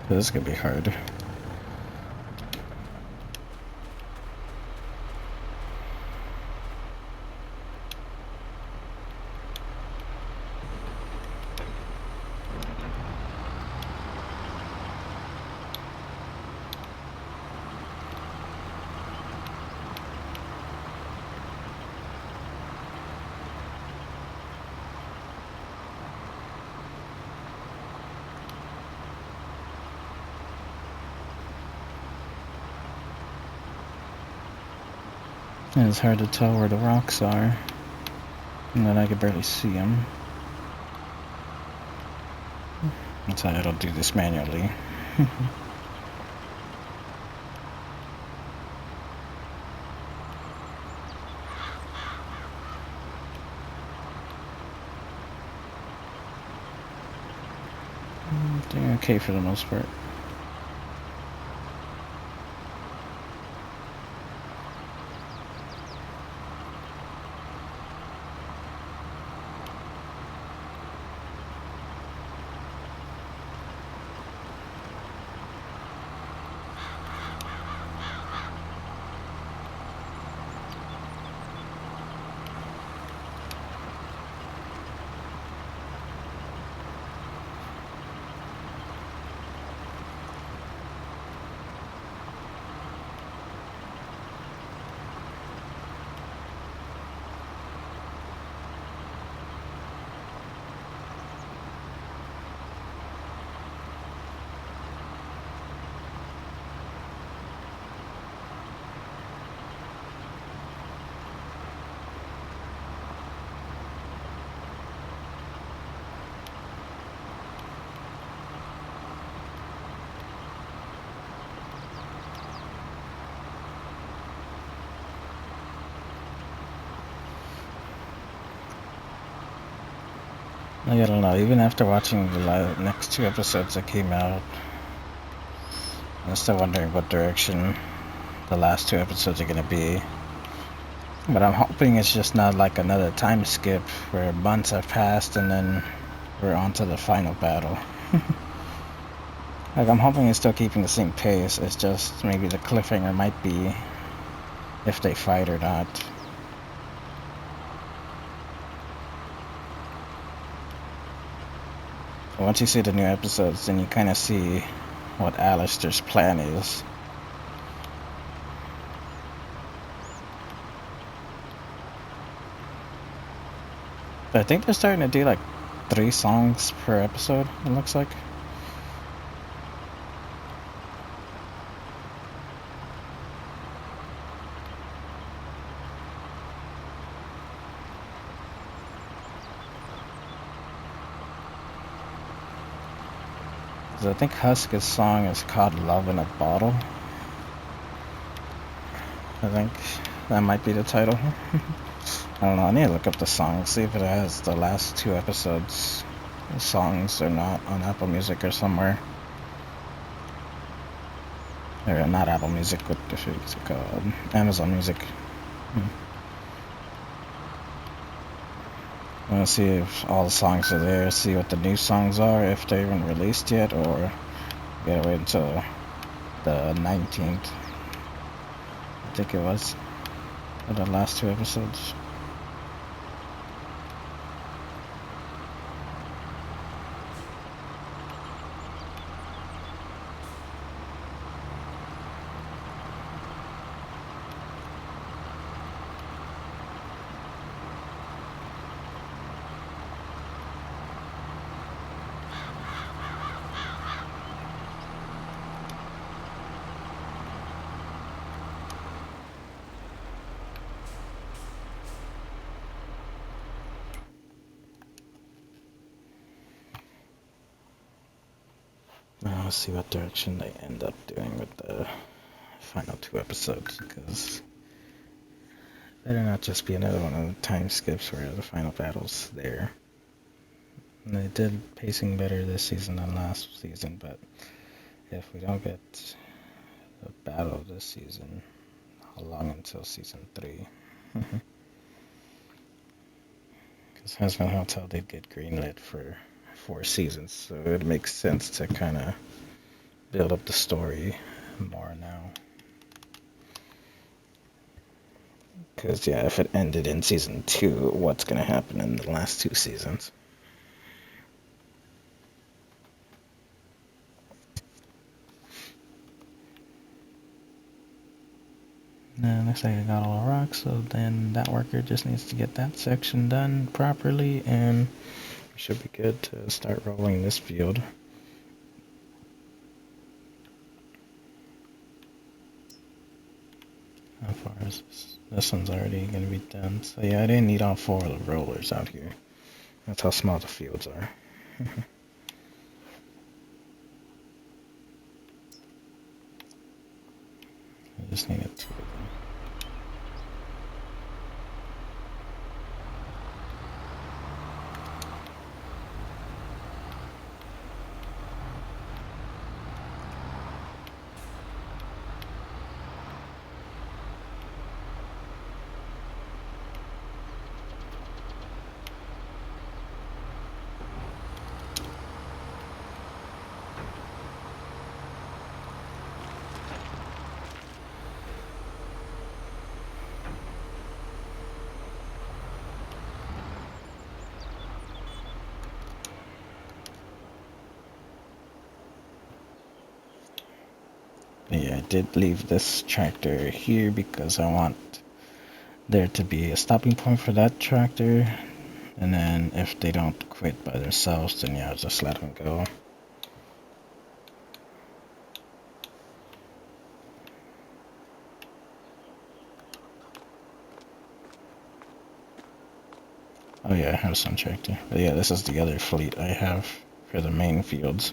This is gonna be hard. And it's hard to tell where the rocks are, and then I can barely see them. That's why I don't do this manually. Doing okay for the most part. I don't know, even after watching the next two episodes that came out, I'm still wondering what direction the last two episodes are gonna be. But I'm hoping it's just not like another time skip where months have passed and then we're on to the final battle. Like, I'm hoping it's still keeping the same pace, it's just maybe the cliffhanger might be if they fight or not. Once you see the new episodes, then you kind of see what Alistair's plan is. I think they're starting to do like 3 songs per episode, it looks like. I think Husk's song is called Love in a Bottle. I think that might be the title. I don't know, I need to look up the song, see if it has the last 2 episodes songs or not on Apple Music or somewhere. Or not Apple Music, what the fuck is it called? Amazon Music. I want to see if all the songs are there, see what the new songs are, if they're even released yet, or gotta wait until the 19th. I think it was. For the last 2 episodes. Now let's see what direction they end up doing with the final 2 episodes, because better not just be another one of the time skips where the final battle's there. And they did pacing better this season than last season, but if we don't get a battle this season, how long until season 3? Because Husband Hotel did get greenlit for 4 seasons, so it makes sense to kind of build up the story more now. Because, yeah, if it ended in season 2, what's going to happen in the last 2 seasons? Looks like I got all the rocks, so then that worker just needs to get that section done properly, and we should be good to start rolling this field. How far is this one's already going to be done. So yeah, I didn't need all 4 of the rollers out here. That's how small the fields are. I just needed 2 of them. Yeah, I did leave this tractor here because I want there to be a stopping point for that tractor, and then if they don't quit by themselves, then yeah, I'll just let them go. Oh yeah, I have some tractor. But yeah, this is the other fleet I have for the main fields.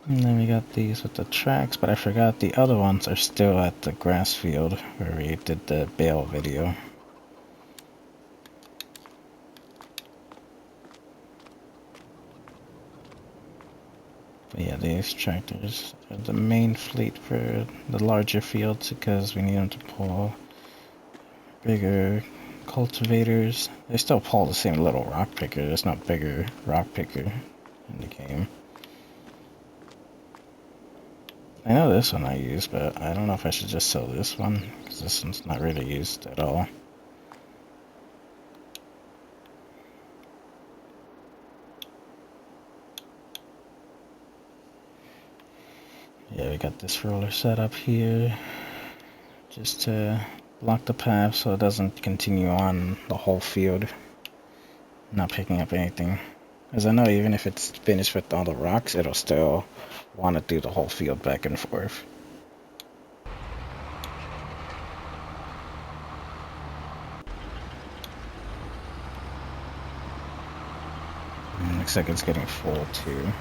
And then we got these with the tracks, but I forgot the other ones are still at the grass field where we did the bale video. But yeah, these tractors are the main fleet for the larger fields because we need them to pull bigger cultivators. They still pull the same little rock picker, there's no bigger rock picker in the game. I know this one I use, but I don't know if I should just sell this one, because this one's not really used at all. Yeah, we got this roller set up here, just to block the path so it doesn't continue on the whole field, not picking up anything. Because I know even if it's finished with all the rocks, it'll still want to do the whole field back and forth. And looks like it's getting full too.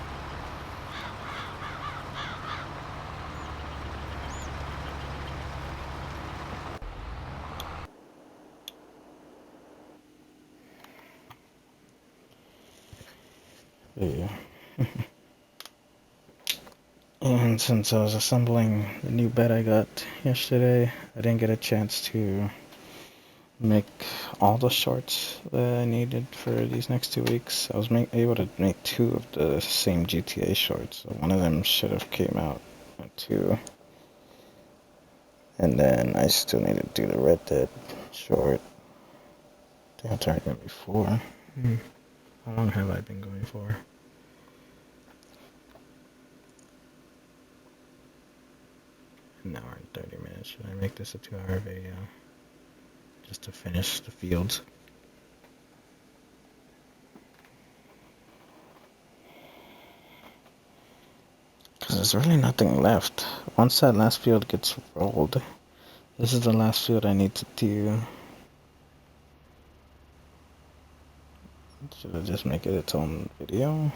Yeah. And since I was assembling the new bed I got yesterday, I didn't get a chance to make all the shorts that I needed for these next 2 weeks. I was able to make 2 of the same GTA shorts. So one of them should have came out at 2. And then I still need to do the Red Dead short. I think I tried that before. How long have I been going for? An hour and 30 minutes. Should I make this a 2-hour video? Just to finish the fields. Because there's really nothing left. Once that last field gets rolled, this is the last field I need to do. Should I just make it its own video?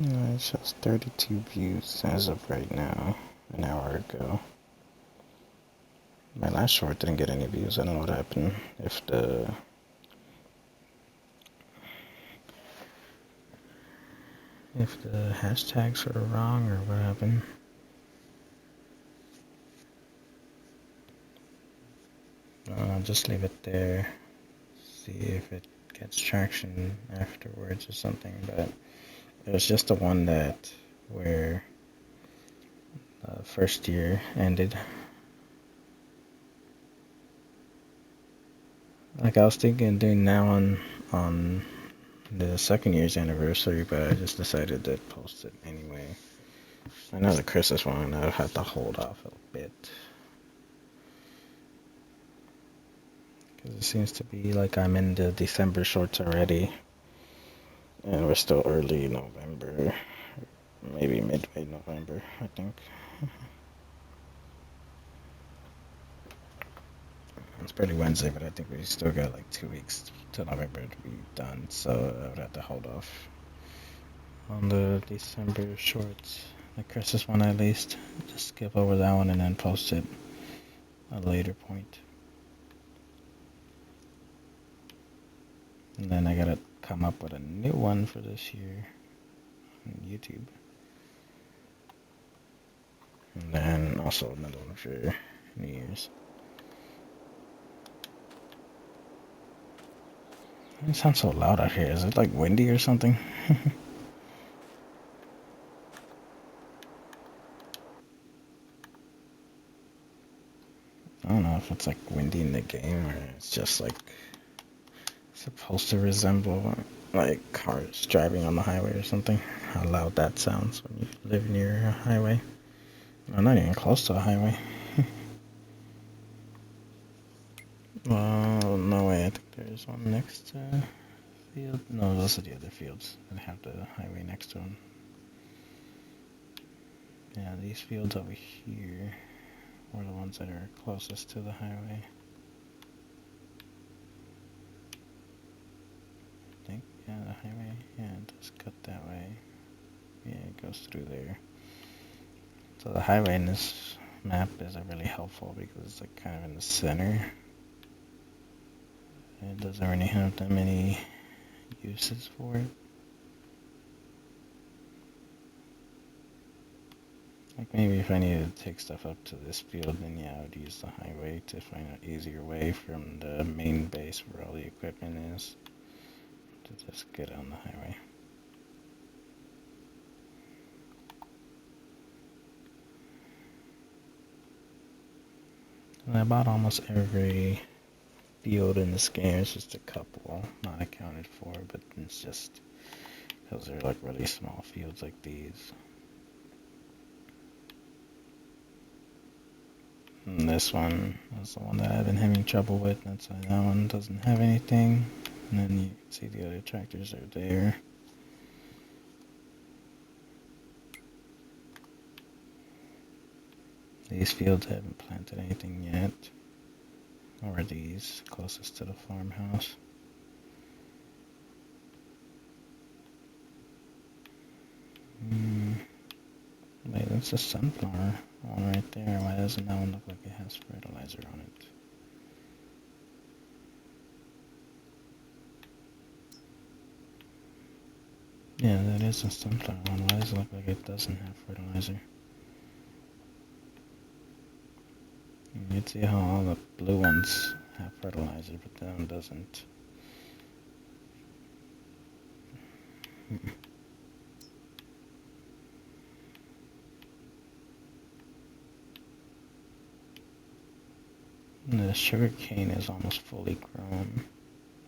It shows 32 views as of right now, an hour ago. My last short didn't get any views. I don't know what happened. If the hashtags were wrong or what happened. I'll just leave it there. See if it gets traction afterwards or something. But it was just the one that where first year ended. Like I was thinking of doing now on the second year's anniversary, but I just decided to post it anyway. I know the Christmas one I'll have to hold off a bit. Because it seems to be like I'm in the December shorts already. And we're still early November. Maybe midway November, I think. It's barely Wednesday, but I think we still got like 2 weeks till November to be done. So I would have to hold off on the December shorts. The Christmas one at least. Just skip over that one and then post it at a later point. And then I gotta come up with a new one for this year on YouTube. And then also another one for New Year's. It sounds so loud out here. Is it like windy or something? I don't know if it's like windy in the game or it's just like supposed to resemble like cars driving on the highway or something. How loud that sounds when you live near a highway. I'm not even close to a highway. Well, no way. I think there's one next field. No, those are the other fields that have the highway next to them. Yeah, these fields over here were the ones that are closest to the highway. I think, yeah, the highway, yeah, it does cut that way. Yeah, it goes through there. So the highway in this map is really helpful because it's like kind of in the center. It doesn't really have that many uses for it. Like maybe if I needed to take stuff up to this field, then yeah, I would use the highway to find an easier way from the main base where all the equipment is to just get on the highway. I bought almost every field in this game. It's just a couple not accounted for, but it's just because they're like really small fields like these. And this one is the one that I've been having trouble with. That's why that one doesn't have anything. And then you can see the other tractors are there. These fields haven't planted anything yet. Or these, closest to the farmhouse. Wait, that's a sunflower one right there. Why doesn't that one look like it has fertilizer on it? Yeah, that is a sunflower one. Why does it look like it doesn't have fertilizer? You can see how all the blue ones have fertilizer, but that one doesn't. The sugar cane is almost fully grown.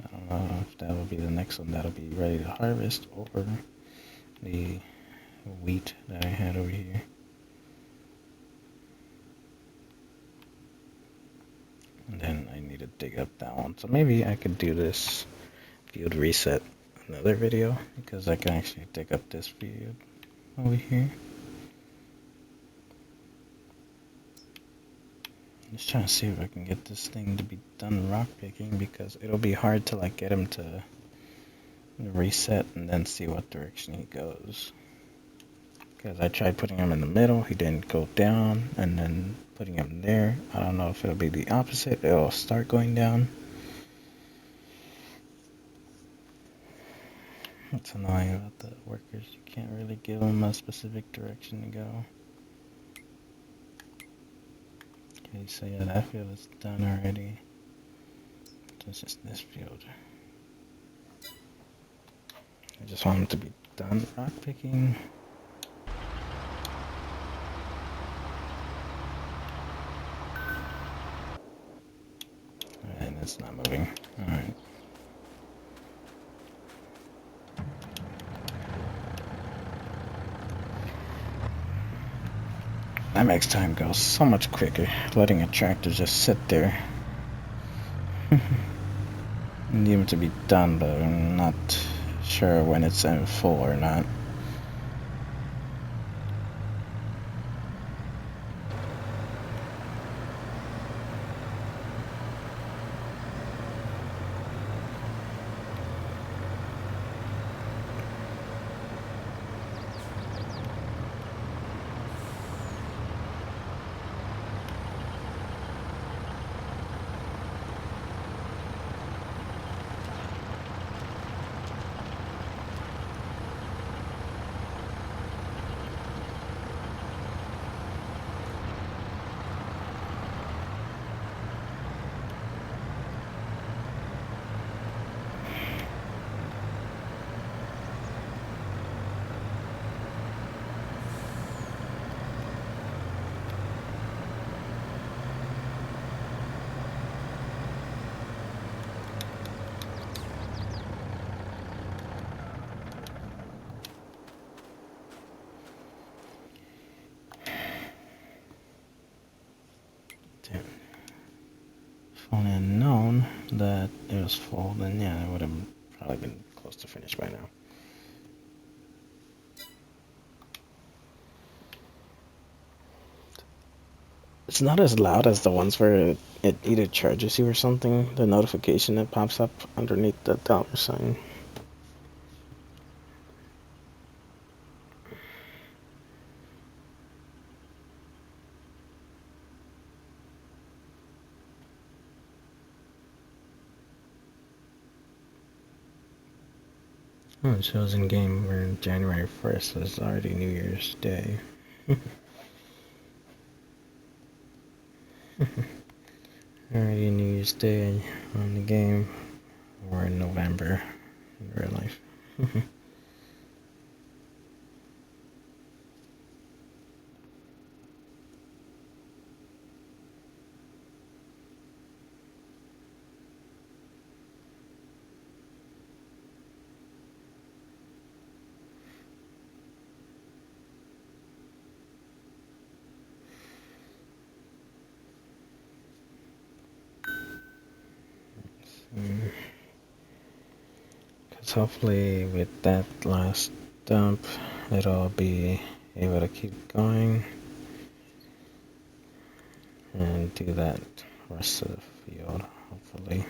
I don't know if that will be the next one that'll be ready to harvest, or the wheat that I had over here. And then I need to dig up that one. So maybe I could do this field reset another video, because I can actually dig up this field over here. Just trying to see if I can get this thing to be done rock picking, because it'll be hard to like get him to reset and then see what direction he goes. Because I tried putting him in the middle, he didn't go down, and then putting him there, I don't know if it'll be the opposite, it'll start going down. What's annoying about the workers, you can't really give them a specific direction to go. Okay, so yeah, that field is done already. It's just this field. I just want them to be done rock picking. And it's not moving. Alright. That makes time go so much quicker, letting a tractor just sit there. Need him to be done, but I'm not sure when it's in full or not. If only I'd known that it was full, then yeah, I would have probably been close to finish by now. It's not as loud as the ones where it either charges you or something, the notification that pops up underneath the dollar sign. Oh, it shows in game where January 1st is already New Year's Day. Already New Year's Day on the game, or in November in real life. So hopefully with that last dump, it'll be able to keep going and do that rest of the field, hopefully.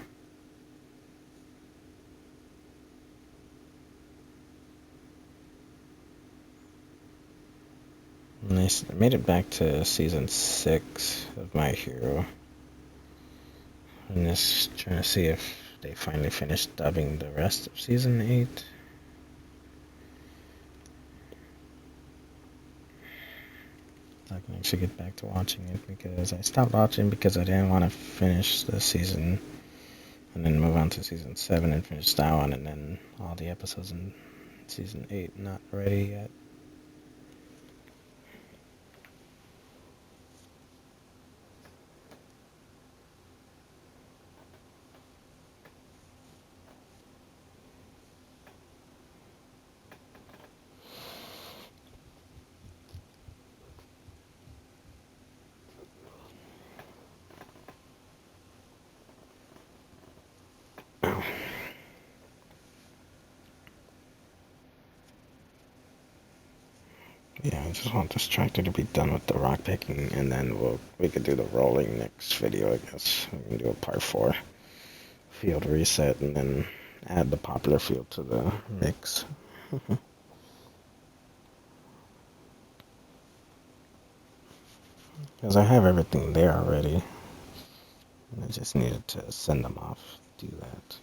And I made it back to season 6 of My Hero. And just trying to see if they finally finished dubbing the rest of season 8. I can actually get back to watching it, because I stopped watching because I didn't want to finish the season and then move on to season 7 and finish that one, and then all the episodes in season 8 not ready yet. Yeah, I just want this tractor to be done with the rock picking, and then we could do the rolling next video, I guess. We can do a part 4 field reset, and then add the popular field to the mix. Because I have everything there already. I just needed to send them off to do that.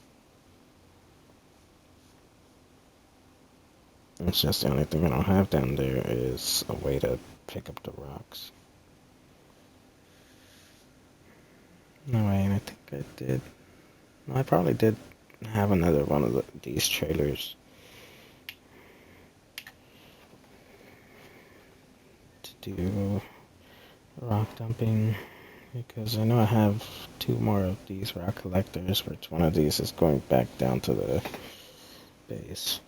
It's just the only thing I don't have down there is a way to pick up the rocks. No, wait, I think I did. No, I probably did have another one of these trailers to do rock dumping, because I know I have 2 more of these rock collectors, which one of these is going back down to the base.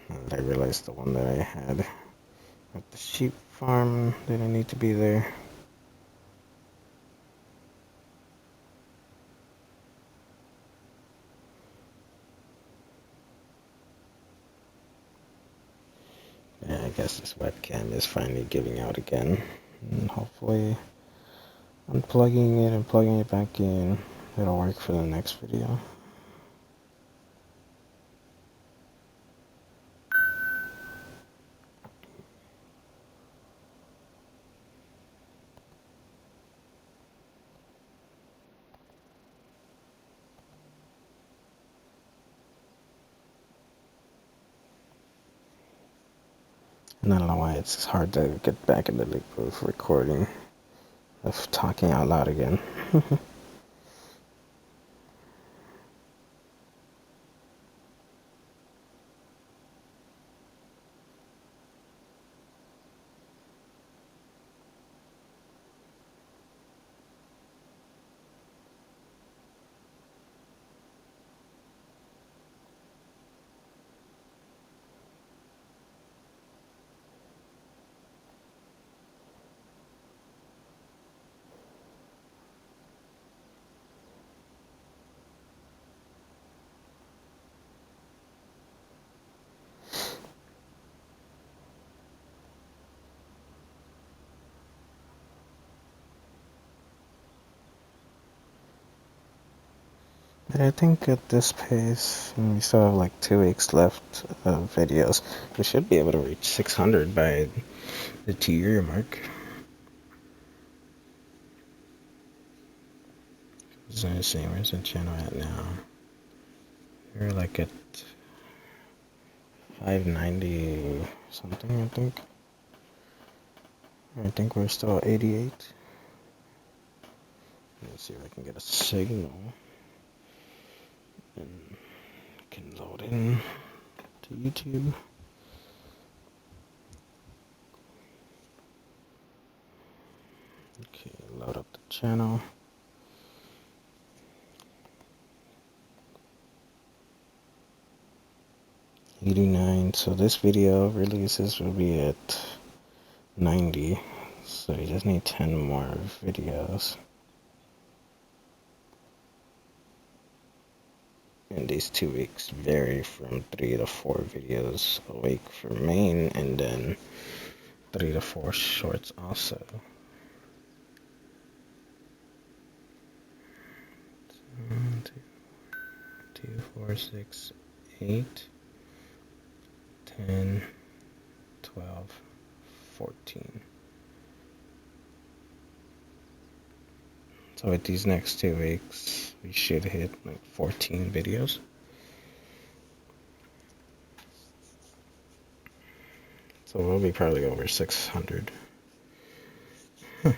And I realized the one that I had at the sheep farm didn't need to be there. Yeah, I guess this webcam is finally giving out again. And hopefully unplugging it and plugging it back in, it'll work for the next video. And I don't know why it's hard to get back into the loop of recording, of talking out loud again. But I think at this pace, and we still have like 2 weeks left of videos, we should be able to reach 600 by the 2-year mark. So let's see, where's the channel at now? We're like at 590 something, I think. I think we're still at 88. Let's see if I can get a signal and can load in to YouTube. Okay, load up the channel. $89. So this video releases will be at 90. So you just need 10 more videos. in these 2 weeks vary from 3 to 4 videos a week for main, and then 3 to 4 shorts also. 1, 2, 4, 6, 8, 10, 12, 14. So with these next 2 weeks, we should hit like 14 videos. So we'll be probably over 600. I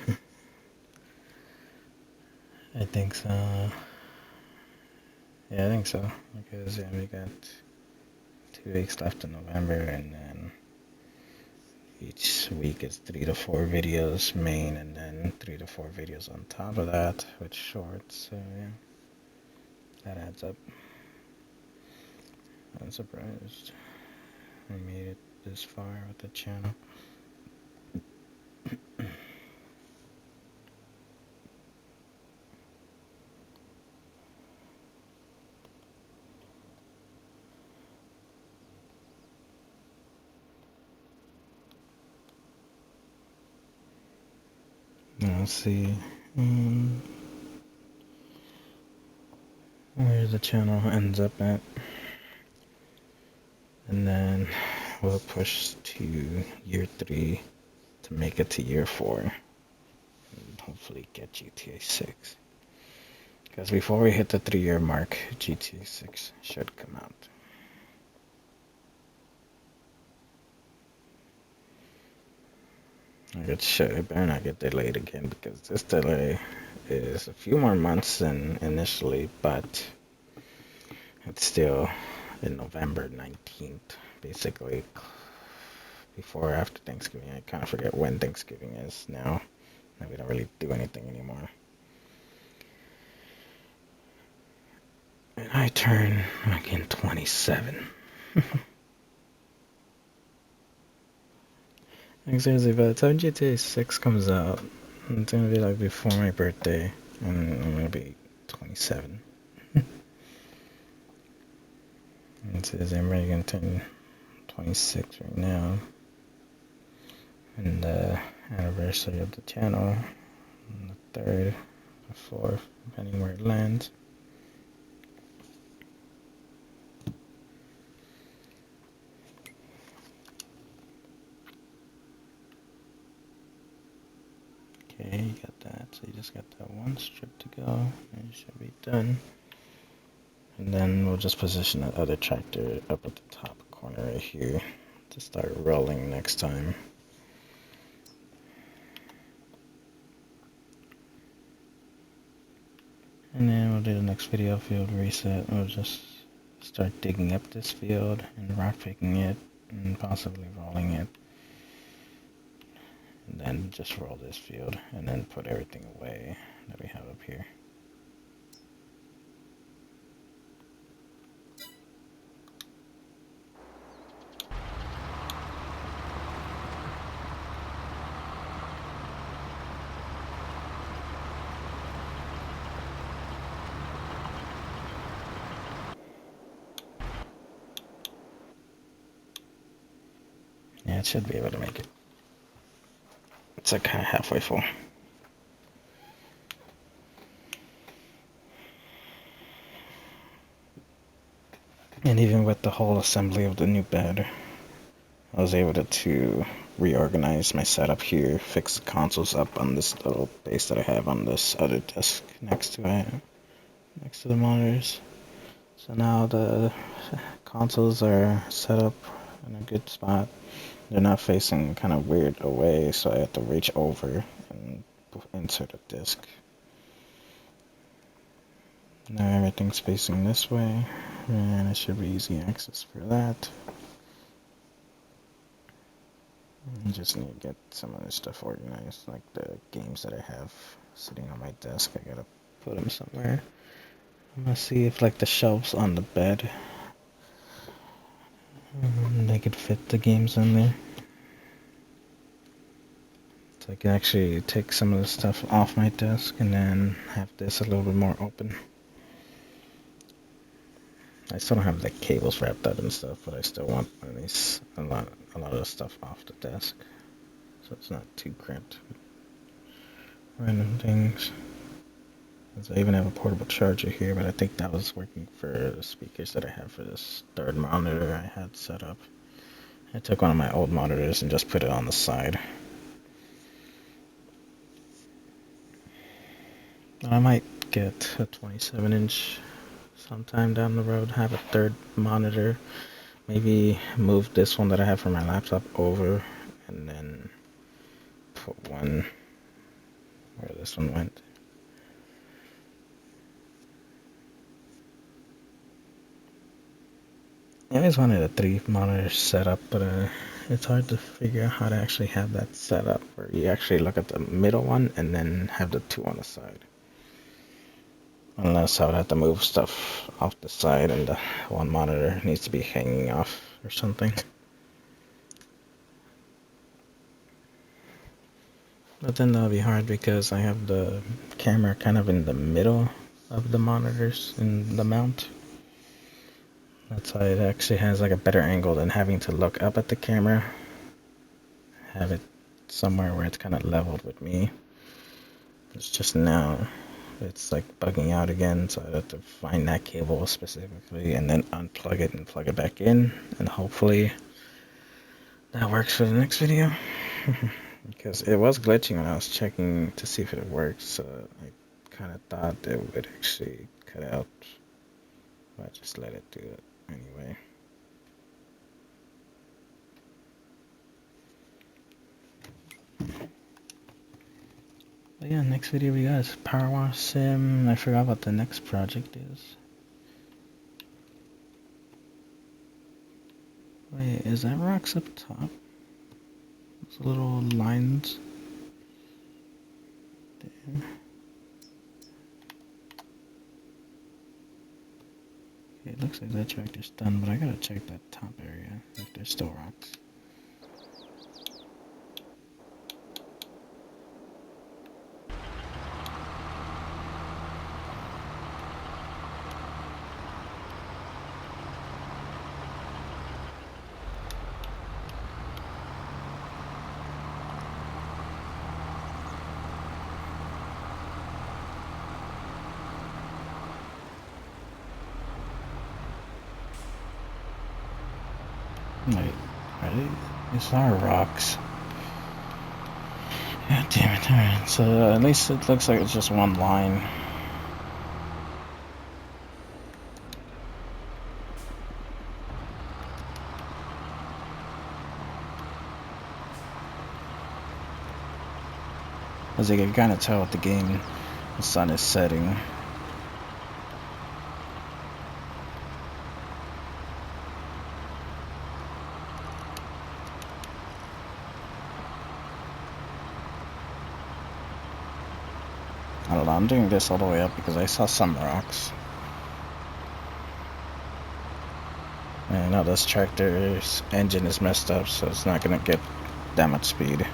think so. Yeah, I think so. Because yeah, we got 2 weeks left in November, and then each week is 3 to 4 videos main, and then 3 to 4 videos on top of that with shorts. So yeah, that adds up. I'm surprised we made it this far with the channel. Now let's see where the channel ends up at, and then we'll push to year 3 to make it to year 4, and hopefully get GTA 6. Because before we hit the 3-year mark, GTA 6 should come out. It better not get delayed again, because this delay is a few more months than initially, but it's still in November 19th, basically before or after Thanksgiving. I kind of forget when Thanksgiving is now. We don't really do anything anymore. And I turn again 27. Like seriously, by the time GTA 6 comes out, it's gonna be like before my birthday, and I'm gonna be 27. It says I'm ready to turn 26 right now. And the anniversary of the channel, the 3rd, the 4th, depending where it lands. Okay, you got that. So you just got that one strip to go, and you should be done. And then we'll just position that other tractor up at the top corner right here to start rolling next time. And then we'll do the next video field reset. We'll just start digging up this field and rock picking it and possibly rolling it. And then just roll this field and then put everything away that we have up here. Yeah, it should be able to make it. It's like kind of halfway full. And even with the whole assembly of the new bed, I was able to reorganize my setup here, fix the consoles up on this little base that I have on this other desk next to it, next to the monitors. So now the consoles are set up in a good spot. They're not facing kind of weird away, so I have to reach over and insert a disc. Now everything's facing this way, and it should be easy access for that. I just need to get some of this stuff organized, like the games that I have sitting on my desk. I gotta put them somewhere. I'm gonna see if like the shelves on the bed, they could fit the games in there. So I can actually take some of the stuff off my desk and then have this a little bit more open. I still don't have the cables wrapped up and stuff, but I still want at least a lot of the stuff off the desk, so it's not too cramped. Random things. I even have a portable charger here, but I think that was working for the speakers that I have for this third monitor I had set up. I took one of my old monitors and just put it on the side. I might get a 27-inch sometime down the road, have a third monitor, maybe move this one that I have for my laptop over, and then put one where this one went. I always wanted a 3 monitor setup, but it's hard to figure out how to actually have that set up where you actually look at the middle one and then have the 2 on the side. Unless I would have to move stuff off the side and the one monitor needs to be hanging off or something. But then that'll be hard because I have the camera kind of in the middle of the monitors in the mount. That's why it actually has like a better angle than having to look up at the camera. Have it somewhere where it's kind of leveled with me. It's just now it's like bugging out again, so I have to find that cable specifically and then unplug it and plug it back in, and hopefully that works for the next video. Because it was glitching when I was checking to see if it worked, so I kind of thought it would actually cut out, but I just let it do it anyway. But yeah, next video we got is Power Wash Sim. I forgot what the next project is. Wait, is that rocks up top? Those little lines there. Okay, it looks like that tractor's done, but I gotta check that top area if there's still rocks. Wait, are they? These are rocks. God damn it, alright, so at least it looks like it's just one line. As you can kind of tell with the game, the sun is setting. I don't know, I'm doing this all the way up because I saw some rocks. And I know this tractor's engine is messed up, so it's not gonna get that much speed.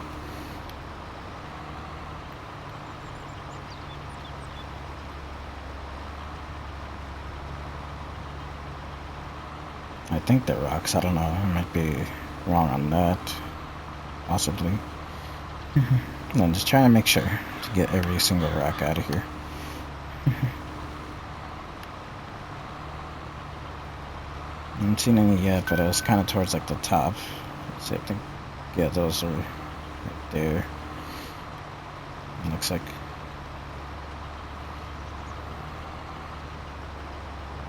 I think they're rocks, I don't know, I might be wrong on that, possibly. I'm just trying to make sure to get every single rock out of here. I haven't seen any yet, but it was kind of towards like the top. Let's see, I think, yeah, those are right there. It looks like,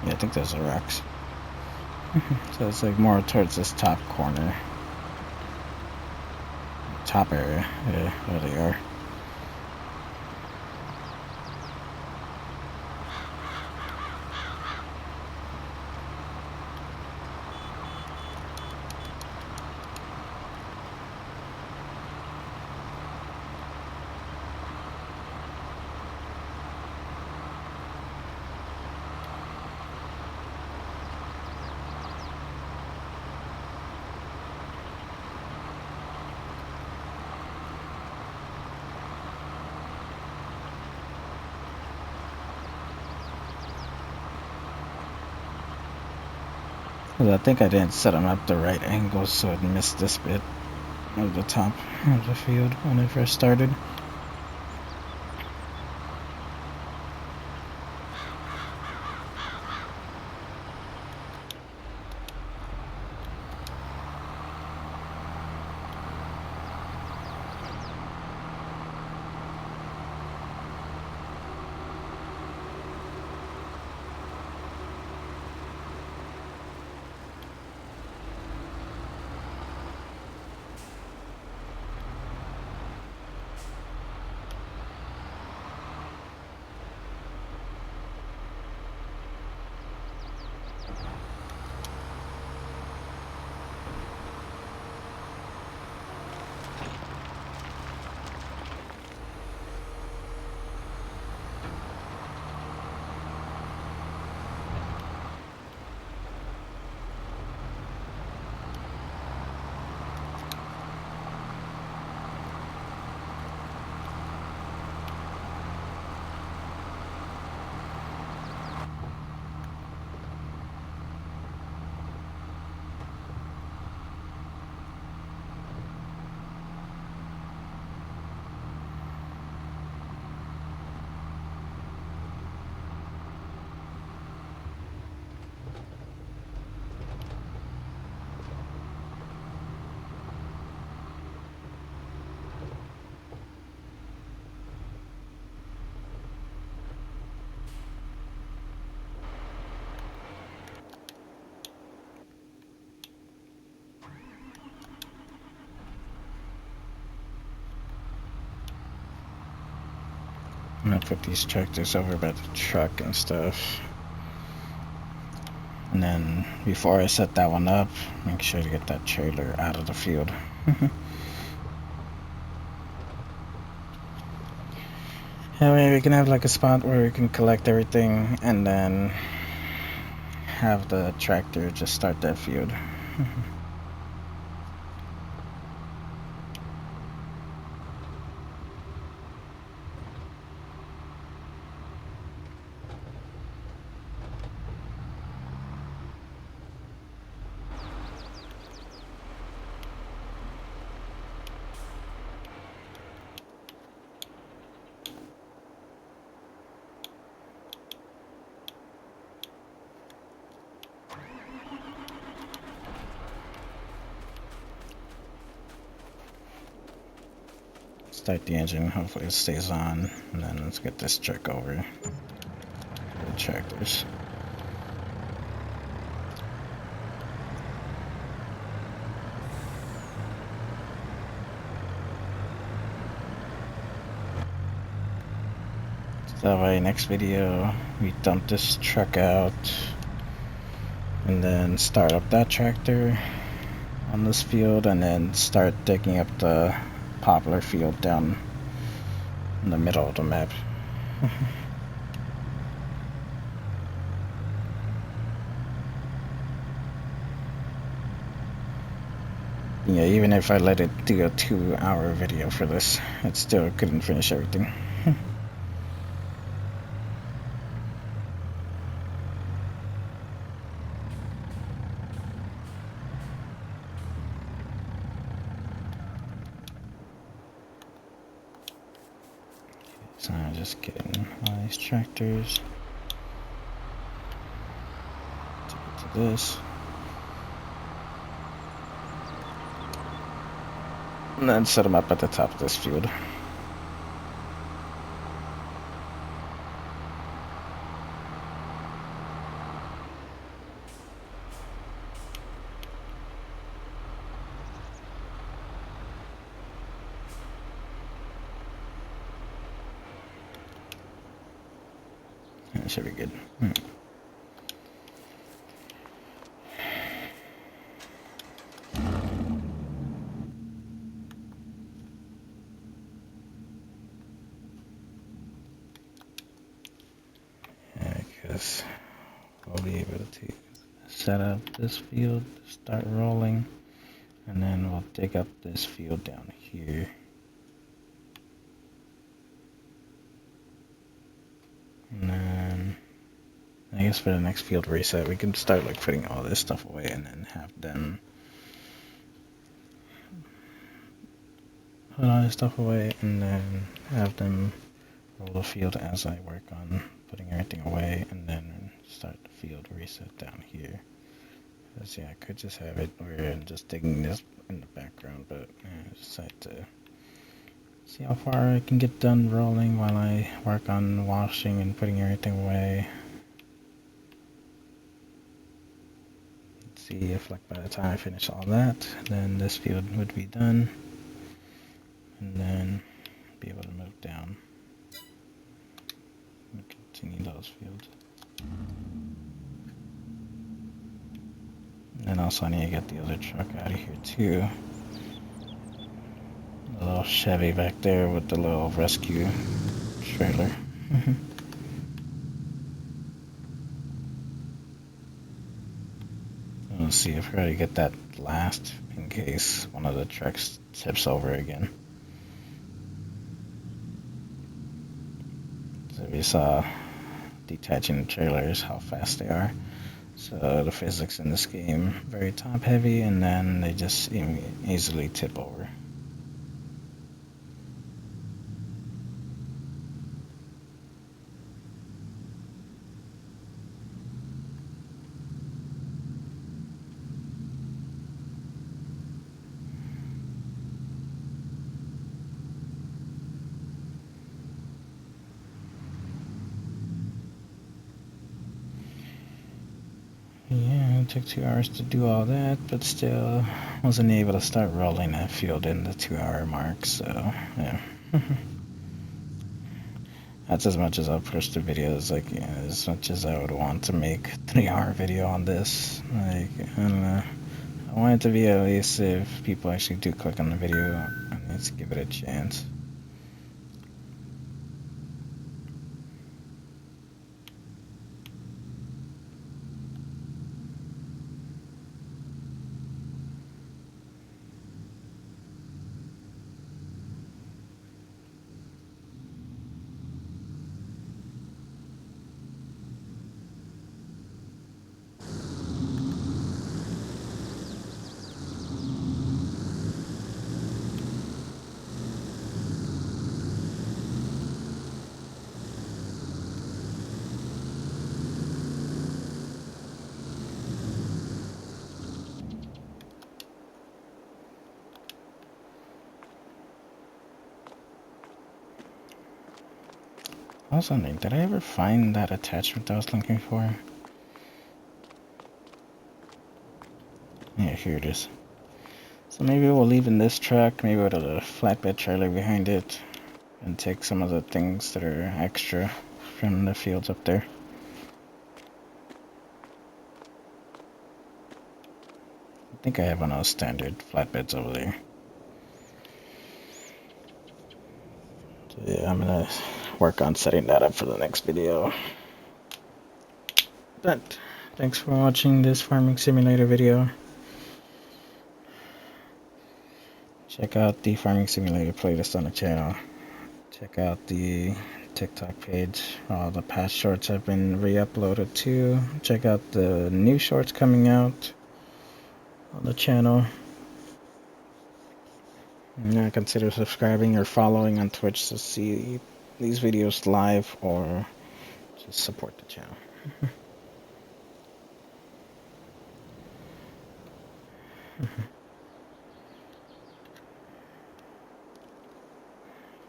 yeah, I think those are rocks. So it's like more towards this top corner. Top area, yeah, there they are. 'Cause I think I didn't set them up the right angle, so it missed this bit of the top of the field when it first started. I'm gonna put these tractors over by the truck and stuff. And then before I set that one up, make sure to get that trailer out of the field. That way we can have like a spot where we can collect everything and then have the tractor just start that field. Start the engine, hopefully it stays on, and then let's get this truck over to the tractors. So that way, next video, we dump this truck out, and then start up that tractor on this field, and then start digging up the poplar field down in the middle of the map. Yeah, even if I let it do a 2-hour video for this, it still couldn't finish everything. So I'm just getting all these tractors to get to this. And then set them up at the top of this field. That should be good. Yeah, because we'll be able to set up this field, start rolling, and then we'll dig up this field down here. And then I guess for the next field reset, we can start like putting all this stuff away and then have them put all this stuff away and then have them roll the field as I work on putting everything away, and then start the field reset down here. Because yeah, I could just have it where I'm just digging this in the background, but I decided to see how far I can get done rolling while I work on washing and putting everything away. Let's see if like by the time I finish all that, then this field would be done, and then be able to move down and continue those fields. And also I need to get the other truck out of here too. The little Chevy back there with the little rescue trailer. Let's see if I gotta get that last in case one of the trucks tips over again. So we saw detaching the trailers, how fast they are. So the physics in this game, very top heavy, and then they just easily tip over. Yeah, it took 2 hours to do all that, but still wasn't able to start rolling that field in the 2-hour mark, so yeah. That's as much as I'll push the videos, like, yeah, as much as I would want to make a 3-hour video on this. Like, I don't know. I want it to be at least if people actually do click on the video, I need to give it a chance. I was wondering, did I ever find that attachment I was looking for? Yeah, here it is. So maybe we'll leave in this truck, maybe with a flatbed trailer behind it, and take some of the things that are extra from the fields up there. I think I have one of those standard flatbeds over there. So yeah, I'm gonna work on setting that up for the next video. But thanks for watching this farming simulator video. Check out the farming simulator playlist on the channel. Check out the TikTok page. All the past shorts have been re-uploaded too. Check out the new shorts coming out on the channel. And consider subscribing or following on Twitch to see these videos live or just support the channel.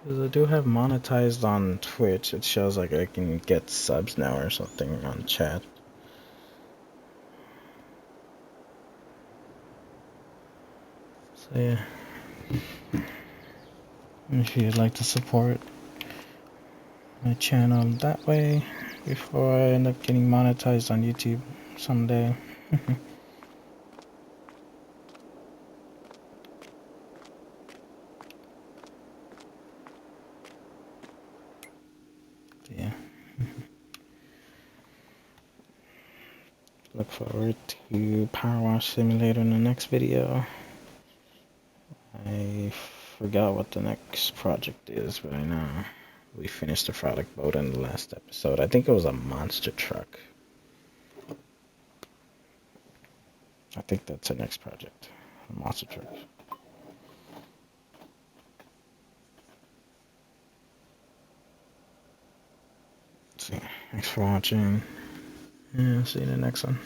Because I do have monetized on Twitch. It shows like I can get subs now or something on chat. So yeah. If you'd like to support my channel that way before I end up getting monetized on YouTube someday. Yeah. Look forward to Power Wash Simulator in the next video. I forgot what the next project is, but I know we finished the frolic boat in the last episode. I think it was a monster truck. I think that's our next project. Monster truck. See. Thanks for watching. Yeah, see you in the next one.